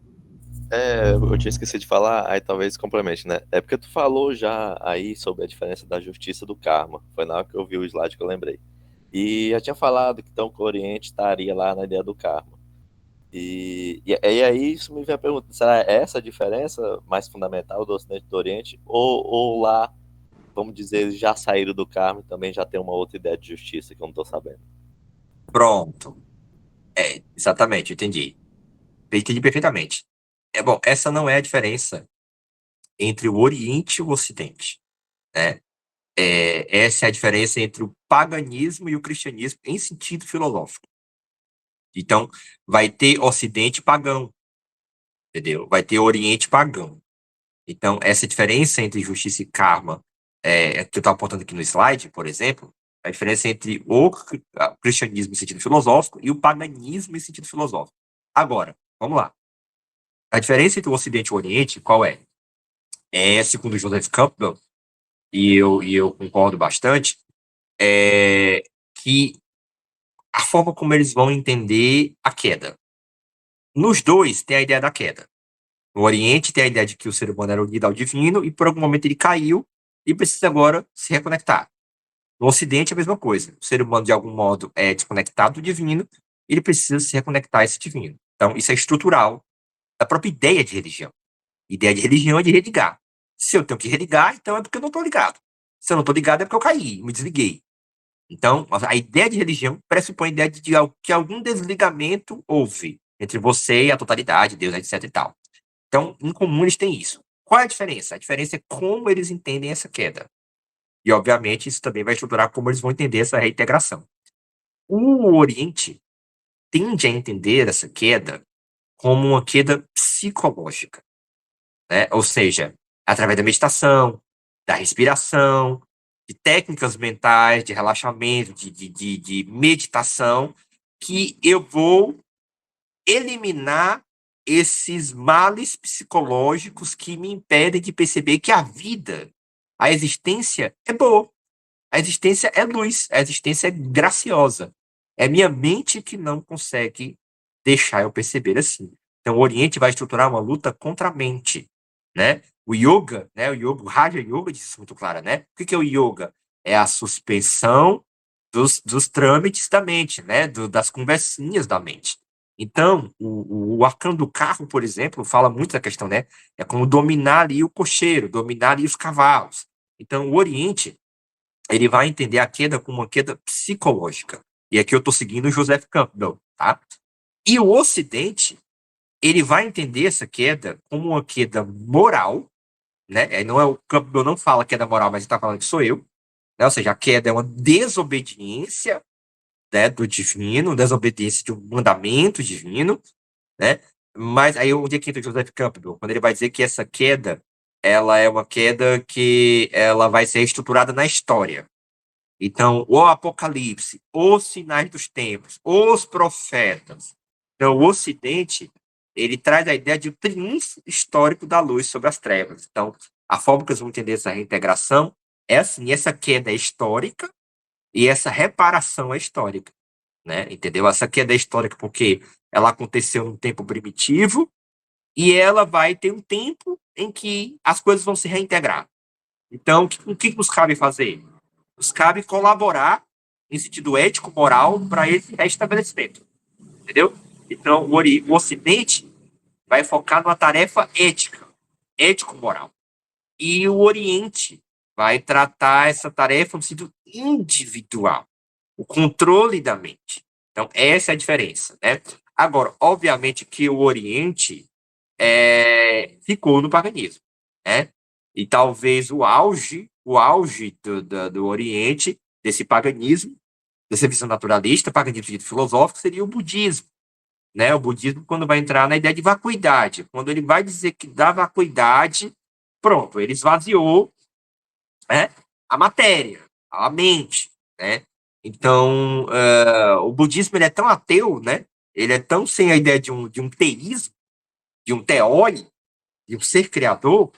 Eu tinha esquecido de falar, aí talvez complemente, né? É porque tu falou já aí sobre a diferença da justiça e do karma. Foi na hora que eu vi o slide que eu lembrei. E já tinha falado que então que o Oriente estaria lá na ideia do karma. E aí isso me vem a pergunta, será essa a diferença mais fundamental do Ocidente e do Oriente? Ou lá, vamos dizer, eles já saíram do karma e também já tem uma outra ideia de justiça que eu não tô sabendo? Pronto. Exatamente, entendi. Entendi perfeitamente. Bom, essa não é a diferença entre o Oriente e o Ocidente, né? Essa é a diferença entre o paganismo e o cristianismo em sentido filosófico. Então, vai ter Ocidente pagão, entendeu? Vai ter Oriente pagão. Então, essa diferença entre justiça e karma, que eu estou apontando aqui no slide, por exemplo, a diferença entre o cristianismo em sentido filosófico e o paganismo em sentido filosófico. Agora, vamos lá. A diferença entre o Ocidente e o Oriente, qual é? Segundo Joseph Campbell, e eu concordo bastante, que a forma como eles vão entender a queda. Nos dois tem a ideia da queda. No Oriente tem a ideia de que o ser humano era unido ao divino e por algum momento ele caiu e precisa agora se reconectar. No Ocidente é a mesma coisa. O ser humano, de algum modo, é desconectado do divino e ele precisa se reconectar a esse divino. Então, isso é estrutural da própria ideia de religião. A ideia de religião é de religar. Se eu tenho que religar, então é porque eu não estou ligado. Se eu não estou ligado, é porque eu caí, me desliguei. Então, a ideia de religião pressupõe a ideia de que algum desligamento houve entre você e a totalidade, Deus, etc e tal. Então, em comum, eles têm isso. Qual é a diferença? A diferença é como eles entendem essa queda. E, obviamente, isso também vai estruturar como eles vão entender essa reintegração. O Oriente tende a entender essa queda como uma queda psicológica, né? Ou seja, através da meditação, da respiração, de técnicas mentais, de relaxamento, de meditação, que eu vou eliminar esses males psicológicos que me impedem de perceber que a vida, a existência é boa, a existência é luz, a existência é graciosa. É minha mente que não consegue deixar eu perceber assim. Então, o Oriente vai estruturar uma luta contra a mente, né? O yoga, né? O Raja Yoga diz isso muito claro, né? O que é o yoga? É a suspensão dos trâmites da mente, né? Das conversinhas da mente. Então, o arcano do carro, por exemplo, fala muito da questão, né? É como dominar ali o cocheiro, dominar ali os cavalos. Então, o Oriente, ele vai entender a queda como uma queda psicológica. E aqui eu estou seguindo o Joseph Campbell, tá? E o Ocidente, ele vai entender essa queda como uma queda moral, né? Não é o Campbell não fala queda moral, mas ele está falando que sou eu, né? Ou seja, a queda é uma desobediência, né, do divino, desobediência de um mandamento divino, né? Mas aí onde é que entra o Joseph Campbell? Quando ele vai dizer que essa queda, ela é uma queda que ela vai ser estruturada na história. Então, o Apocalipse, os sinais dos tempos, os profetas. Então, o Ocidente, ele traz a ideia de um triunfo histórico da luz sobre as trevas. Então, a forma que eles vão entender essa reintegração é assim, essa queda é histórica e essa reparação é histórica, né? Entendeu? Essa queda é histórica porque ela aconteceu num tempo primitivo e ela vai ter um tempo em que as coisas vão se reintegrar. Então, o que nos cabe fazer? Nos cabe colaborar em sentido ético, moral, para esse restabelecimento. Entendeu? Então, o Ocidente vai focar numa tarefa ética, ético-moral. E o Oriente vai tratar essa tarefa no sentido individual, o controle da mente. Então, essa é a diferença, né? Agora, obviamente que o Oriente ficou no paganismo, né? E talvez o auge do Oriente, desse paganismo, dessa visão naturalista, paganismo filosófico, seria o budismo, né? O budismo, quando vai entrar na ideia de vacuidade, quando ele vai dizer que da vacuidade, pronto, ele esvaziou, né, a matéria, a mente, né? Então, o budismo ele é tão ateu, né? Ele é tão sem a ideia de um teísmo, de um teori, de um ser criador,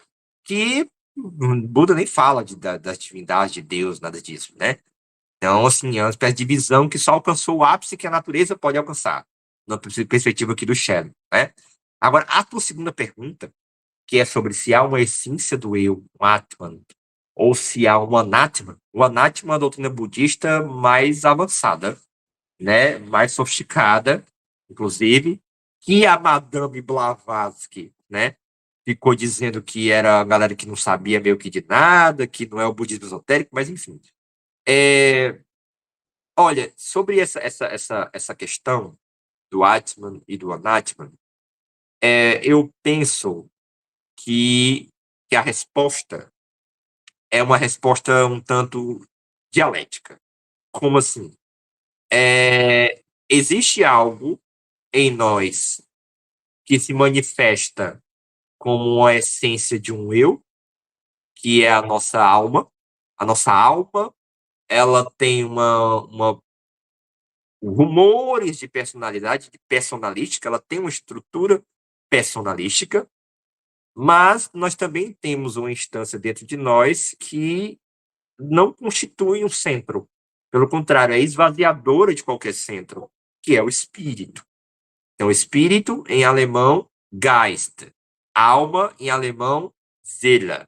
que Buda nem fala das divindades de Deus, nada disso, né? Então, assim, é uma espécie de visão que só alcançou o ápice que a natureza pode alcançar, na perspectiva aqui do Shadow, né? Agora, a tua segunda pergunta, que é sobre se há uma essência do eu, um Atman, ou se há um Anatman. O Anatman é uma doutrina budista mais avançada, né? Mais sofisticada, inclusive, que a Madame Blavatsky, né? Ficou dizendo que era a galera que não sabia meio que de nada, que não é o budismo esotérico, mas enfim. Olha, sobre essa questão do Atman e do Anatman, eu penso que, que a resposta é uma resposta um tanto dialética. Como assim? Existe algo em nós que se manifesta como uma essência de um eu, que é a nossa alma. A nossa alma, ela tem rumores de personalidade, de personalística, ela tem uma estrutura personalística, mas nós também temos uma instância dentro de nós que não constitui um centro. Pelo contrário, é esvaziadora de qualquer centro, que é o espírito. Então, espírito, em alemão, Geist. Alma, em alemão, Seele.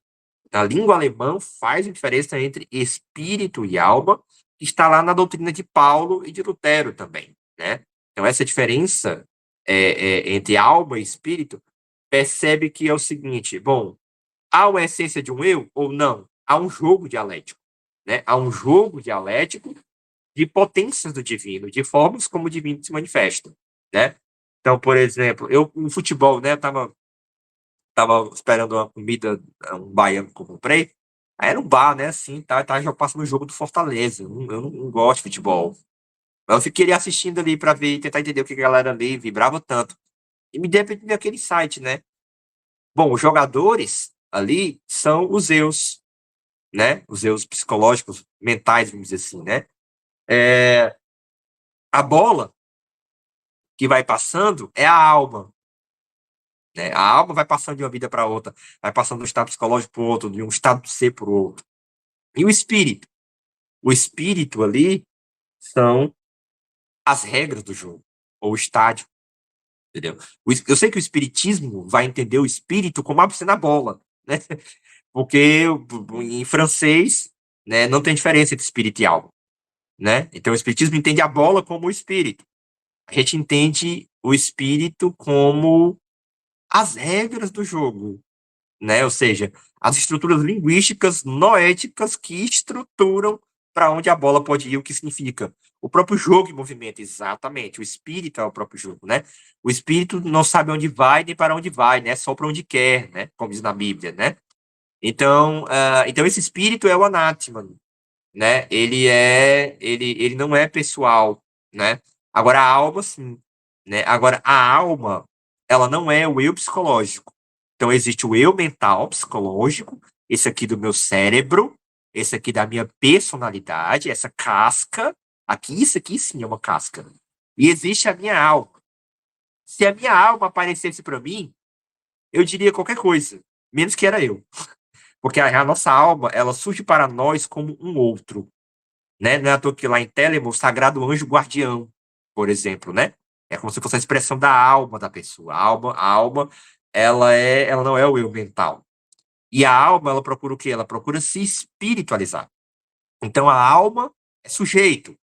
Na língua alemã, faz a diferença entre espírito e alma, que está lá na doutrina de Paulo e de Lutero também, né? Então, essa diferença entre alma e espírito, percebe que é o seguinte, bom, há uma essência de um eu ou não? Há um jogo dialético, né? Há um jogo dialético de potências do divino, de formas como o divino se manifesta, né? Então, por exemplo, eu no futebol, né, tava esperando uma comida, um baiano que eu comprei, aí era um bar, né, assim, tá já passando o jogo do Fortaleza, eu não gosto de futebol, mas eu fiquei ali assistindo ali para ver, tentar entender o que a galera ali vibrava tanto, e me deu aquele site, né? Bom, os jogadores ali são os eus, né? Os eus psicológicos, mentais, vamos dizer assim, né? A bola que vai passando é a alma. né? A alma vai passando de uma vida para outra, vai passando de um estado psicológico para o outro, de um estado de ser para o outro. E o espírito? O espírito ali são as regras do jogo, ou o estádio, entendeu? Eu sei que o espiritismo vai entender o espírito como ABC na bola, né? Porque em francês, né, não tem diferença entre espírito e alma, né? Então o espiritismo entende a bola como o espírito. A gente entende o espírito como as regras do jogo, né? Ou seja, as estruturas linguísticas noéticas que estruturam para onde a bola pode ir, o que significa o próprio jogo em movimento, exatamente. O espírito é o próprio jogo, né? O espírito não sabe onde vai nem para onde vai, né? Só para onde quer, né? Como diz na Bíblia, né? Então, então esse espírito é o anátema, né? Ele não é pessoal, né? Agora a alma, sim, né? Agora a alma, ela não é o eu psicológico. Então existe o eu mental psicológico, esse aqui do meu cérebro, esse aqui da minha personalidade, essa casca, aqui isso aqui sim é uma casca. E existe a minha alma. Se a minha alma aparecesse para mim, eu diria qualquer coisa, menos que era eu. Porque a nossa alma, ela surge para nós como um outro, né? Não é à toa que lá em Telemo, o sagrado anjo guardião, por exemplo, né? É como se fosse a expressão da alma da pessoa. A alma, ela não é o eu mental. E a alma, ela procura o quê? Ela procura se espiritualizar. Então a alma é sujeito,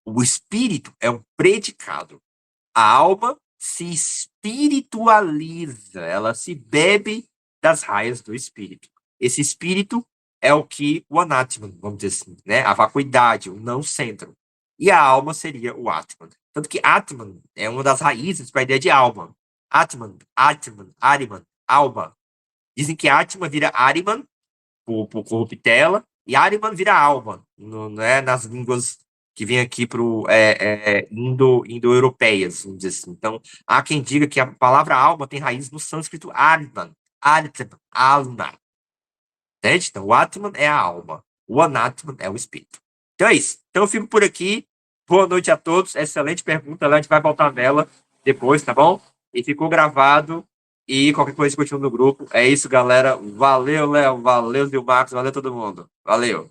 o espírito é um predicado. A alma se espiritualiza, ela se bebe das raias do espírito. Esse espírito é o que o anátema, vamos dizer assim, né? A vacuidade, o não centro. E a alma seria o Atman. Tanto que Atman é uma das raízes para a ideia de alma. Atman, Ariman, alma. Dizem que Atman vira Ariman, por corruptela, e Ariman vira alma, né? Nas línguas que vêm aqui para indo-europeias, vamos dizer assim. Então, há quem diga que a palavra alma tem raiz no sânscrito Atman, alma. Entende? Então, o Atman é a alma, o Anatman é o espírito. Então é isso. Então eu fico por aqui. Boa noite a todos. Excelente pergunta. A gente vai voltar nela depois, tá bom? E ficou gravado. E qualquer coisa continua no grupo. É isso, galera. Valeu, Léo. Valeu, Marcos. Valeu todo mundo. Valeu.